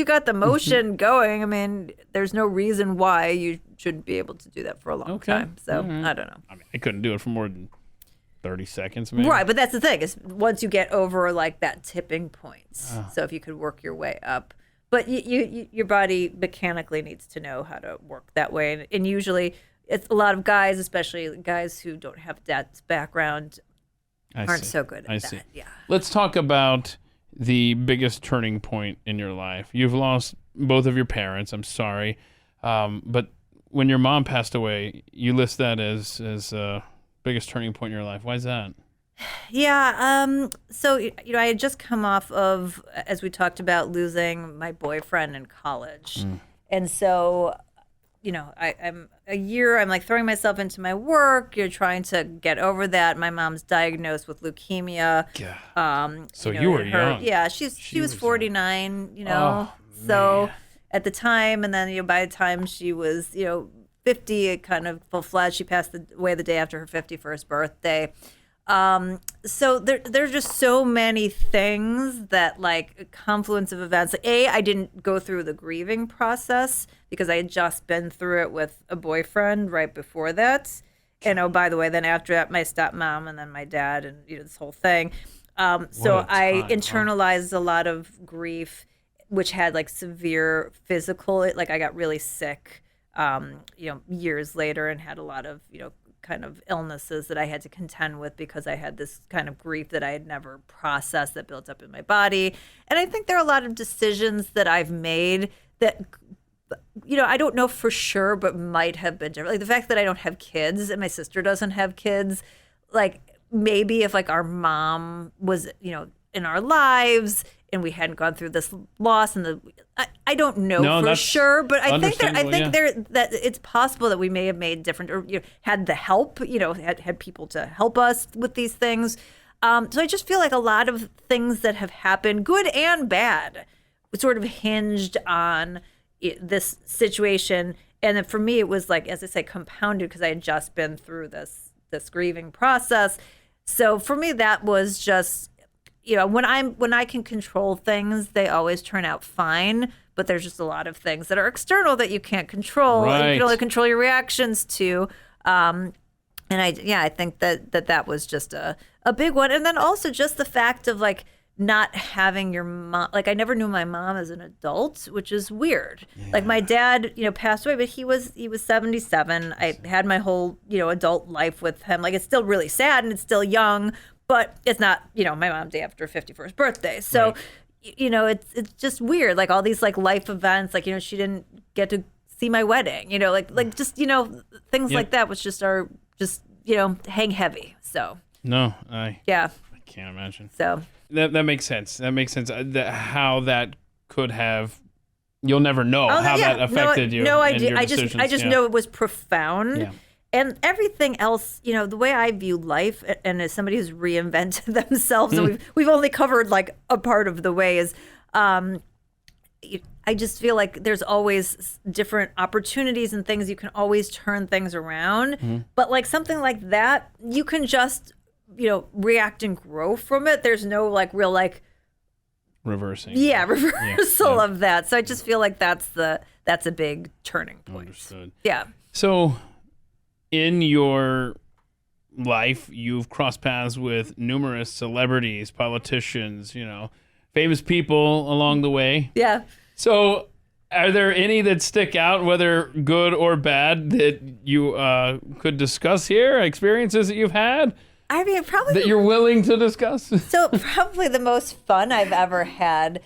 got the motion going, I mean, there's no reason why you shouldn't be able to do that for a long time. So I don't know. I mean, I couldn't do it for more than 30 seconds, maybe. Right, but that's the thing is once you get over like that tipping point. So if you could work your way up, but your body mechanically needs to know how to work that way, and usually it's a lot of guys, especially guys who don't have that background, aren't so good at that. See. Yeah. Let's talk about the biggest turning point in your life? You've lost both of your parents. I'm sorry. But when your mom passed away, you list that as biggest turning point in your life. Why is that? Yeah. So, I had just come off of, as we talked about, losing my boyfriend in college. And so, I'm a year, I'm like throwing myself into my work, trying to get over that. My mom's diagnosed with leukemia. So you were young. Yeah, she was 49, Oh, so man. at the time, and then, by the time she was, 50, it kind of full-fledged. She passed away the day after her 51st birthday. So there's just so many things that, like, a confluence of events. I didn't go through the grieving process because I had just been through it with a boyfriend right before that. And oh, by the way, then after that, my stepmom and then my dad and this whole thing. So I internalized a lot of grief, which had like severe physical, like I got really sick, years later and had a lot of, kind of illnesses that I had to contend with because I had this kind of grief that I had never processed that built up in my body. And I think there are a lot of decisions that I've made that, I don't know for sure, but might have been different. Like the fact that I don't have kids and my sister doesn't have kids, like maybe if like our mom was, in our lives and we hadn't gone through this loss and I don't know for sure, but I think that it's possible that we may have made different or had the help, had people to help us with these things. So I just feel like a lot of things that have happened, good and bad, sort of hinged on this situation. And then for me, it was like, as I say, compounded because I had just been through this grieving process. So for me, that was just, when I can control things, they always turn out fine. But there's just a lot of things that are external that you can't control. Right. And you can only control your reactions to. And I think that was just a big one. And then also just the fact of like not having your mom. Like I never knew my mom as an adult, which is weird. Yeah. Like my dad, passed away, but he was 77. I had my whole, adult life with him. Like it's still really sad and it's still young, but it's not, my mom's day after 51st birthday. So. Right. It's just weird, like all these like life events, like, she didn't get to see my wedding, like just, things like that, which just are just, hang heavy. So no, I can't imagine. So that makes sense. That makes sense. How that could have, you'll never know how that affected you. No idea. I just know it was profound. Yeah. And everything else, the way I view life, and as somebody who's reinvented themselves, and we've only covered like a part of the way, is I just feel like there's always different opportunities and things. You can always turn things around. But like something like that, you can just, react and grow from it. There's no like real like reversing. Yeah, reversal of that. So I just feel like that's a big turning point. Understood. Yeah. So in your life, you've crossed paths with numerous celebrities, politicians, famous people along the way. Yeah. So are there any that stick out, whether good or bad, that you could discuss here? Experiences that you've had? I mean, probably that you're willing to discuss? So probably the most fun I've ever had.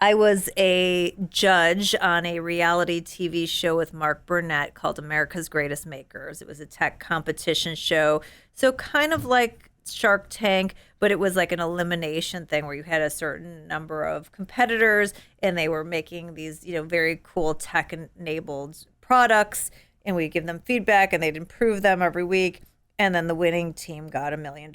I was a judge on a reality TV show with Mark Burnett called America's Greatest Makers. It was a tech competition show. So kind of like Shark Tank, but it was like an elimination thing where you had a certain number of competitors and they were making these, very cool tech-enabled products, and we'd give them feedback and they'd improve them every week. And then the winning team got $1 million.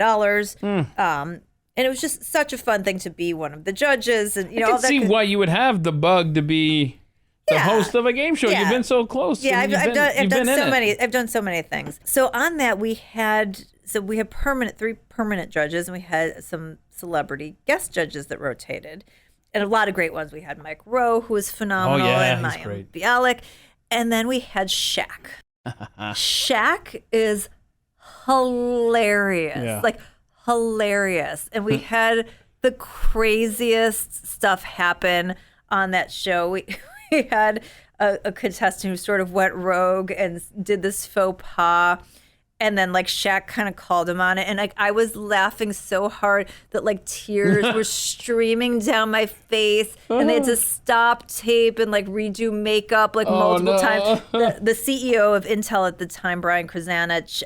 And it was just such a fun thing to be one of the judges, and I can see why you would have the bug to be the host of a game show. Yeah. You've been so close. Yeah, I've done so many things. So on that, we had three permanent judges, and we had some celebrity guest judges that rotated, and a lot of great ones. We had Mike Rowe, who was phenomenal, and Mayim Bialik, and then we had Shaq. Shaq is hilarious. Like. Hilarious. And we had the craziest stuff happen on that show. We had a contestant who sort of went rogue and did this faux pas. And then like Shaq kind of called him on it, and like I was laughing so hard that like tears were streaming down my face, and they had to stop tape and like redo makeup like multiple times. The CEO of Intel at the time, Brian Krzanich,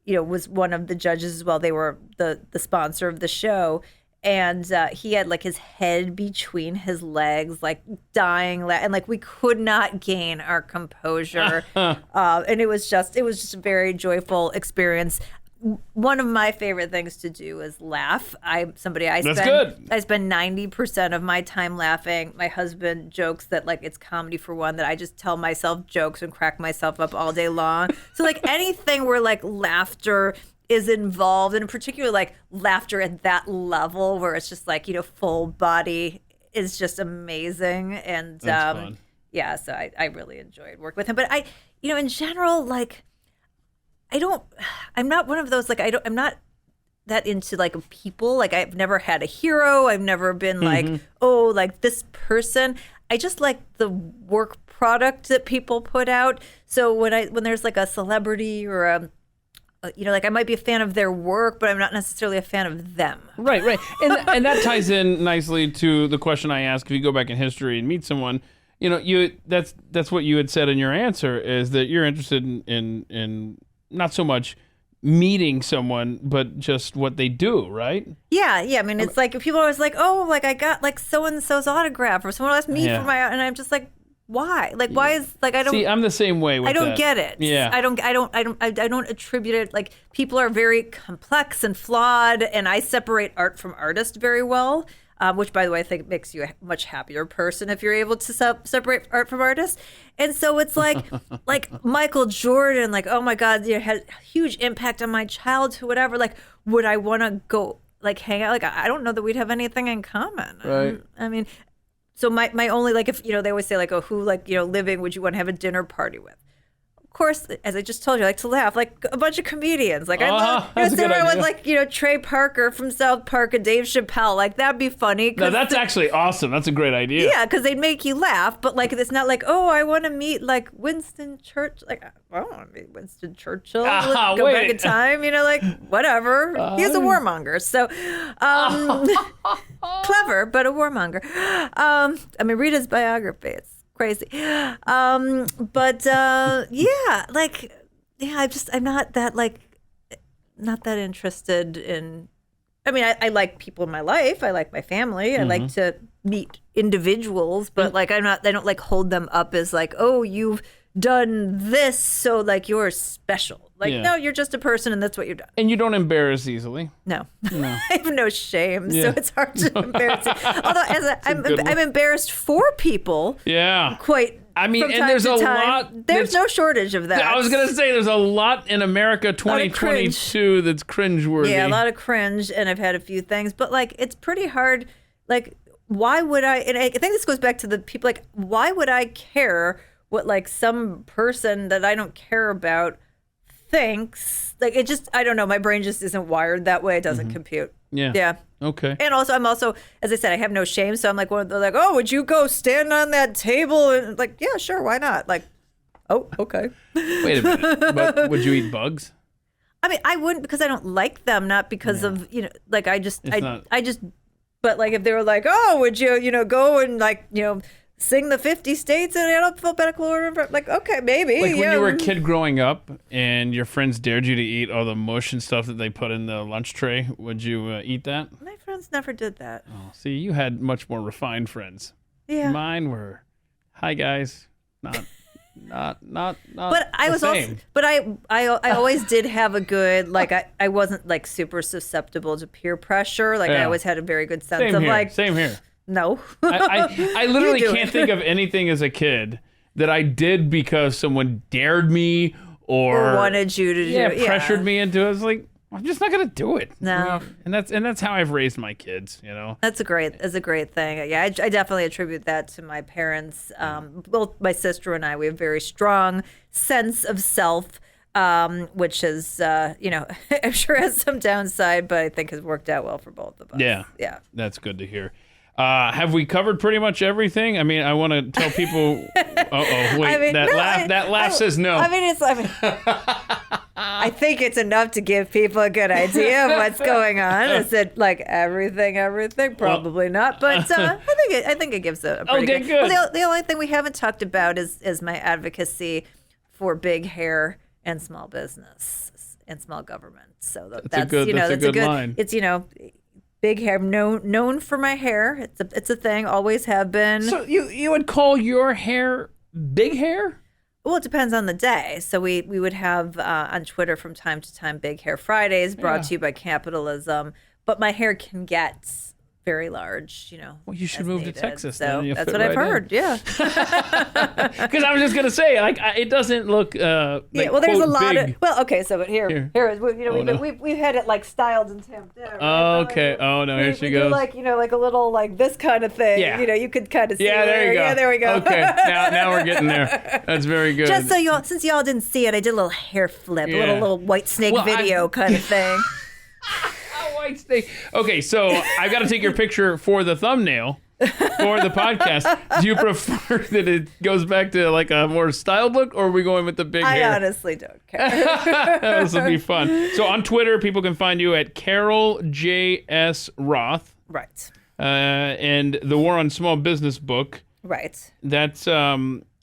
was one of the judges as well. They were the sponsor of the show. And he had like his head between his legs, like dying, and like we could not gain our composure. And it was just a very joyful experience. One of my favorite things to do is laugh. I spend 90% of my time laughing. My husband jokes that like it's comedy for one, that I just tell myself jokes and crack myself up all day long. So like anything where like laughter is involved, and in particular like laughter at that level where it's just like, full body is just amazing. And That's fun. Yeah, so I really enjoyed working with him. But I, in general, like I'm not one of those, like I'm not that into like people. Like I've never had a hero. I've never been like, oh, like this person. I just like the work product that people put out. So when there's like a celebrity or a like I might be a fan of their work, but I'm not necessarily a fan of them. Right. And that ties in nicely to the question I asked. If you go back in history and meet someone, that's what you had said in your answer, is that you're interested in not so much meeting someone, but just what they do, right? Yeah. I mean, it's like people are always like, oh, like I got like so-and-so's autograph, or someone asked me for my, and I'm just like, why? Like, why is like I don't see? I'm the same way with I don't that. get it. Yeah. I don't attribute it. Like people are very complex and flawed, and I separate art from artist very well. Which, by the way, I think makes you a much happier person if you're able to separate art from artist. And so it's like, like Michael Jordan, like, oh my God, had a huge impact on my childhood, whatever. Like, would I want to go like hang out? Like, I don't know that we'd have anything in common. Right. I mean. So my only, like, if, they always say, like, oh, who, like, living would you want to have a dinner party with? Of course, as I just told you, I like to laugh, like a bunch of comedians. Like, I love sitting around with, like, Trey Parker from South Park and Dave Chappelle. Like, that'd be funny. No, that's actually awesome. That's a great idea. Yeah, because they'd make you laugh. But, like, it's not like, oh, I want to meet, like, Winston Churchill. Like, I don't want to meet Winston Churchill. Let's go back in time, like, whatever. He's a warmonger. So, clever, but a warmonger. I mean, read his biography. It's crazy. I'm not that, like, not that interested in, I mean, I like people in my life. I like my family. I like to meet individuals, but like, I don't like hold them up as like, oh, you've done this, so like you're special. Like, no, you're just a person, and that's what you've done. And you don't embarrass easily. No. I have no shame, so it's hard to embarrass. Although, I'm embarrassed for people. Yeah. Quite. I mean, from and time there's to a time. lot. There's no shortage of that. I was gonna say there's a lot in America 2022 that's cringeworthy. Yeah, a lot of cringe, and I've had a few things, but like, it's pretty hard. Like, why would I? And I think this goes back to the people. Like, why would I care what like some person that I don't care about thinks? Like, it just, I don't know. My brain just isn't wired that way. It doesn't compute. Yeah. Okay. And also, I'm also, as I said, I have no shame. So I'm like, one of the, like, oh, would you go stand on that table? And like, yeah, sure, why not? Like, oh, okay. Wait a minute. But would you eat bugs? I mean, I wouldn't, because I don't like them, not because of, like, I just, but like, if they were like, oh, would you, go and like, sing the 50 states in alphabetical order, like, okay, maybe. Like when you were a kid growing up and your friends dared you to eat all the mush and stuff that they put in the lunch tray, would you eat that? My friends never did that. Oh, see, you had much more refined friends. Yeah. Mine were, hi guys, not. But I was also, but I always did have a good, like, I wasn't like super susceptible to peer pressure. Like, I always had a very good sense of like. Same here. No. I literally can't think of anything as a kid that I did because someone dared me or wanted you to do. Pressured me into it. I was like, I'm just not gonna do it. No. And that's how I've raised my kids, That's a great thing. Yeah, I definitely attribute that to my parents. Both my sister and I, we have a very strong sense of self, which is, I'm sure has some downside, but I think has worked out well for both of us. Yeah. Yeah. That's good to hear. Have we covered pretty much everything? I mean, I want to tell people. Wait, that laugh says no. I mean, I think it's enough to give people a good idea of what's going on. Is it like everything? Probably not. But I think it gives a pretty Okay, good. Well, the only thing we haven't talked about is my advocacy for big hair and small business and small government. So that's a good line. It's big hair, known for my hair. It's a thing. Always have been. So you would call your hair big hair? Well, it depends on the day. So we would have on Twitter from time to time Big Hair Fridays brought to you by capitalism. But my hair can get very large, Well, you should as move needed. to Texas. So then. You'll that's fit what I've right in. heard. Yeah. Because I was just gonna say, it doesn't look. Yeah. Well, there's a lot big. of. Well, okay. So, but here is we've had it like styled and tamped down. Right? Okay. Oh no, here she we goes. do like like a little like this kind of thing. Yeah. You could kind of see. Yeah, there you go. Yeah, there we go. Okay, now we're getting there. That's very good. Just so since y'all didn't see it, I did a little hair flip, a Yeah. little white snake Well, video kind of thing. White steak. Okay, so I've got to take your picture for the thumbnail for the podcast. Do you prefer that it goes back to like a more styled look, or are we going with the big I hair? honestly don't care. This will be fun. So on Twitter, people can find you at Carol J.S. Roth. Right. And the War on Small Business book. Right. That's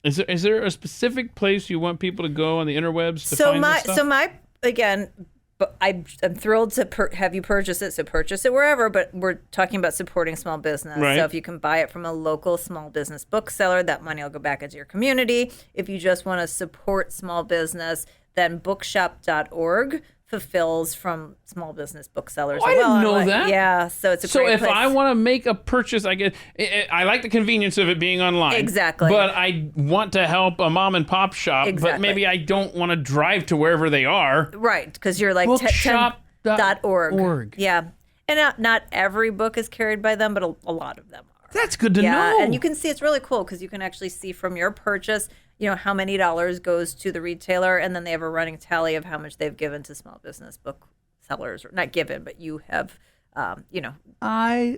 is there a specific place you want people to go on the interwebs to find this stuff? Again, but I'm thrilled to have you purchase it. So purchase it wherever. But we're talking about supporting small business. Right. So if you can buy it from a local small business bookseller, that money will go back into your community. If you just want to support small business, then bookshop.org fulfills from small business booksellers. I as well. didn't know that. Yeah, so it's a So great if place. I want to make a purchase, I like the convenience of it being online. Exactly. But I want to help a mom and pop shop, but Exactly. maybe I don't want to drive to wherever they are. Right, because you're like Bookshop.org. Yeah, and not every book is carried by them, but a lot of them are. That's good to Yeah, know. and you can see it's really cool because you can actually see from your purchase, how many dollars goes to the retailer, and then they have a running tally of how much they've given to small business booksellers, or not given, but you have, I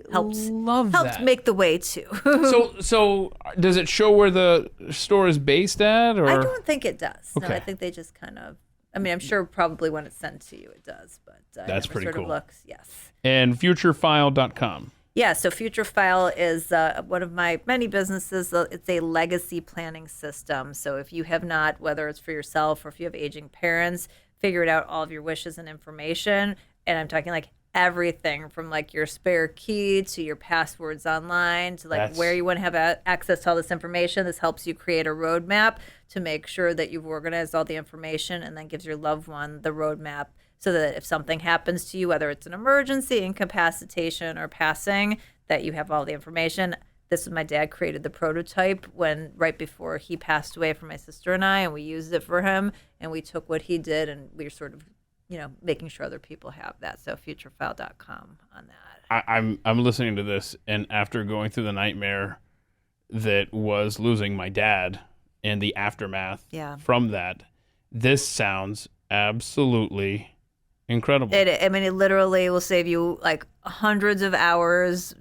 love helped that. make the way too. So does it show where the store is based at, or? I don't think it does. No, Okay. I think they just kind of. I mean, I'm sure probably when it's sent to you, it does, but That's never pretty sort cool. Of looks, yes. And futurefile.com. Yeah, so FutureFile is one of my many businesses. It's a legacy planning system. So if you have not, whether it's for yourself or if you have aging parents, figured out all of your wishes and information, and I'm talking like everything from like your spare key to your passwords online to like where you want to have access to all this information. This helps you create a roadmap to make sure that you've organized all the information, and then gives your loved one the roadmap so that if something happens to you, whether it's an emergency, incapacitation, or passing, that you have all the information. This was my dad created the prototype right before he passed away from my sister and I, and we used it for him, and we took what he did, and we were sort of, making sure other people have that. So futurefile.com on that. I'm listening to this, and after going through the nightmare that was losing my dad and the aftermath from that, this sounds absolutely incredible. It literally will save you like hundreds of hours,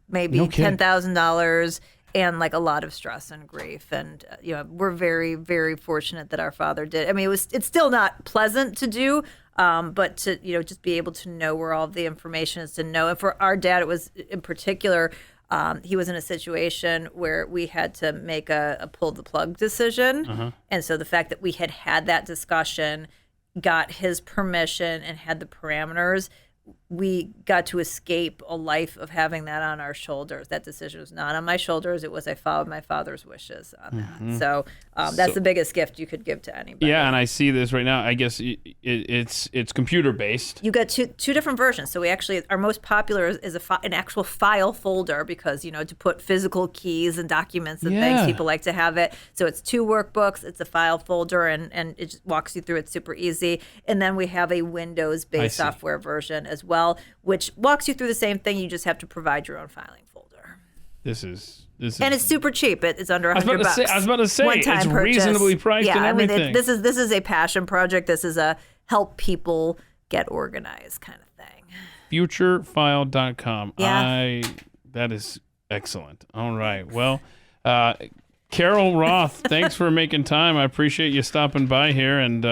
maybe $10,000, and like a lot of stress and grief. And we're very, very fortunate that our father did. I mean, it's still not pleasant to do, but to just be able to know where all of the information is to know. And for our dad, it was in particular. He was in a situation where we had to make a pull the plug decision, and so the fact that we had that discussion, got his permission, and had the parameters, we got to escape a life of having that on our shoulders. That decision was not on my shoulders. It was I followed my father's wishes on that. So that's the biggest gift you could give to anybody. Yeah, and I see this right now. I guess it's computer based. You got two different versions. So we actually, our most popular is an actual file folder because, to put physical keys and documents and things, people like to have it. So it's 2 workbooks. It's a file folder, and it just walks you through it super easy. And then we have a Windows-based software version as well, which walks you through the same thing. You just have to provide your own filing folder. This is and it's super cheap. It's under $100. I was about to say One-time it's purchase. reasonably priced and everything. This is a passion project. This is a help people get organized kind of thing. Futurefile.com. Yeah. That is excellent. All right. Well, Carol Roth, thanks for making time. I appreciate you stopping by here, and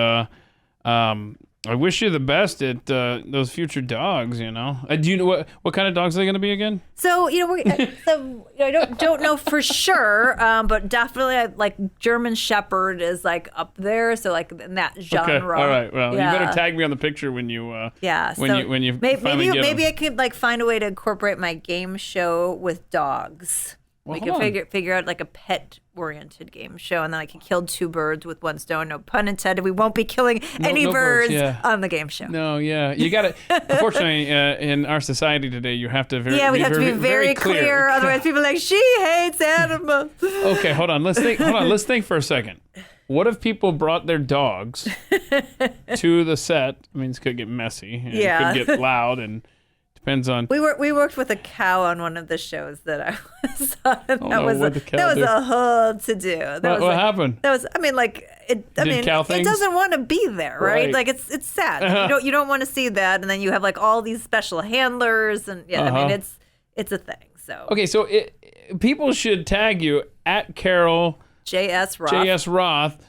I wish you the best at those future dogs. Do you know what kind of dogs are they going to be again? So I don't know for sure, but definitely like German Shepherd is like up there. So like in that genre. Okay. All right. Well, Yeah. you better tag me on the picture when you when you maybe finally get 'em. maybe I could like find a way to incorporate my game show with dogs. Well, We could hold on. figure out like a pet-oriented game show, and then I can kill two birds with one stone. No pun intended. We won't be killing any no birds, birds yeah. on the game show. No, yeah, you got to. Unfortunately, in our society today, you have to We have to be very clear. Otherwise, people are like, she hates animals. Okay, hold on. Let's think. Let's think for a second. What if people brought their dogs to the set? I mean, this could get messy. And Yeah. It could get loud, and depends on. We worked with a cow on one of the shows that I was on. what'd the cow do? a whole to do. What happened? That was. I mean, like it. cow It things? doesn't want to be there, right? Right. Like it's sad. You don't want to see that, and then you have like all these special handlers, and I mean it's a thing. So Okay, so people should tag you at Carol JS Roth. JS Roth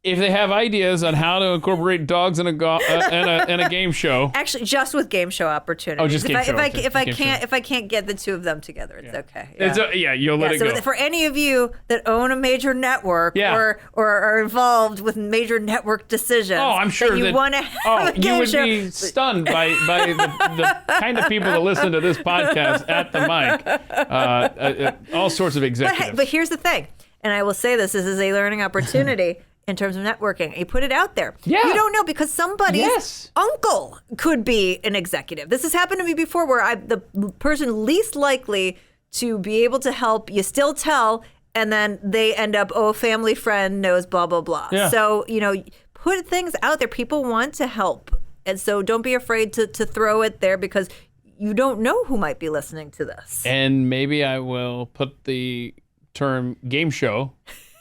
if they have ideas on how to incorporate dogs in a game show. Actually, just with game show opportunities. Oh, just game show, okay. If I Game can't show. if I can't get the two of them together, it's okay. You'll let it so go. for any of you that own a major network Yeah. or are involved with major network decisions, Oh, I'm sure that you that want to have a you game would show. be stunned by the kind of people that listen to this podcast at the mic. All sorts of executives. But here's the thing, and I will say this is a learning opportunity in terms of networking. You put it out there. Yeah. You don't know because somebody's Yes. uncle could be an executive. This has happened to me before where the person least likely to be able to help, you still tell, and then they end up, a family friend knows blah, blah, blah. Yeah. So, put things out there. People want to help. And so don't be afraid to throw it there because you don't know who might be listening to this. And maybe I will put the term game show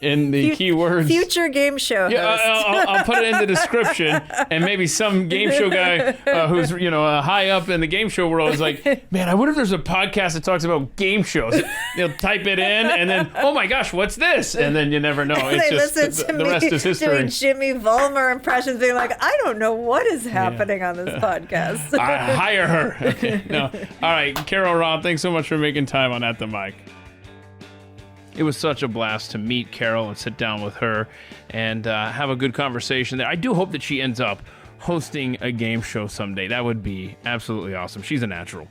in the keywords. Future game show Yeah, host. I'll put it in the description, and maybe some game show guy who's high up in the game show world is like, man, I wonder if there's a podcast that talks about game shows. They'll type it in, and then, oh my gosh, what's this? And then you never know. It's They just listen to the me rest is history. doing Jimmy Vollmer impressions, being like, I don't know what is happening on this podcast. I hire her. Okay, no. All right, Carol Roth, thanks so much for making time on At the Mic. It was such a blast to meet Carol and sit down with her and have a good conversation there. I do hope that she ends up hosting a game show someday. That would be absolutely awesome. She's a natural.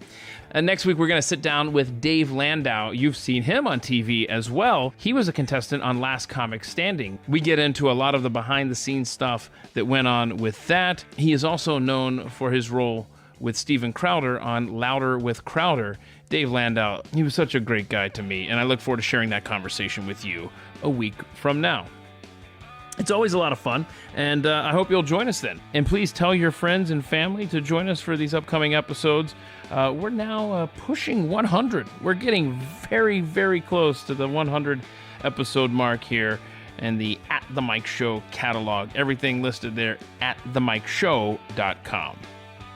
And next week, we're going to sit down with Dave Landau. You've seen him on TV as well. He was a contestant on Last Comic Standing. We get into a lot of the behind-the-scenes stuff that went on with that. He is also known for his role with Steven Crowder on Louder with Crowder. Dave Landau, he was such a great guy to me, and I look forward to sharing that conversation with you a week from now. It's always a lot of fun, and I hope you'll join us then. And please tell your friends and family to join us for these upcoming episodes. We're now pushing 100. We're getting very, very close to the 100 episode mark here and the At The Mike Show catalog. Everything listed there at themikeshow.com.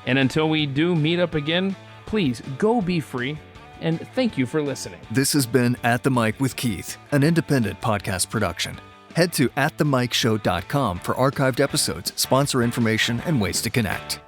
And until we do meet up again, please go be free, and thank you for listening. This has been At the Mic with Keith, an independent podcast production. Head to atthemikeshow.com for archived episodes, sponsor information, and ways to connect.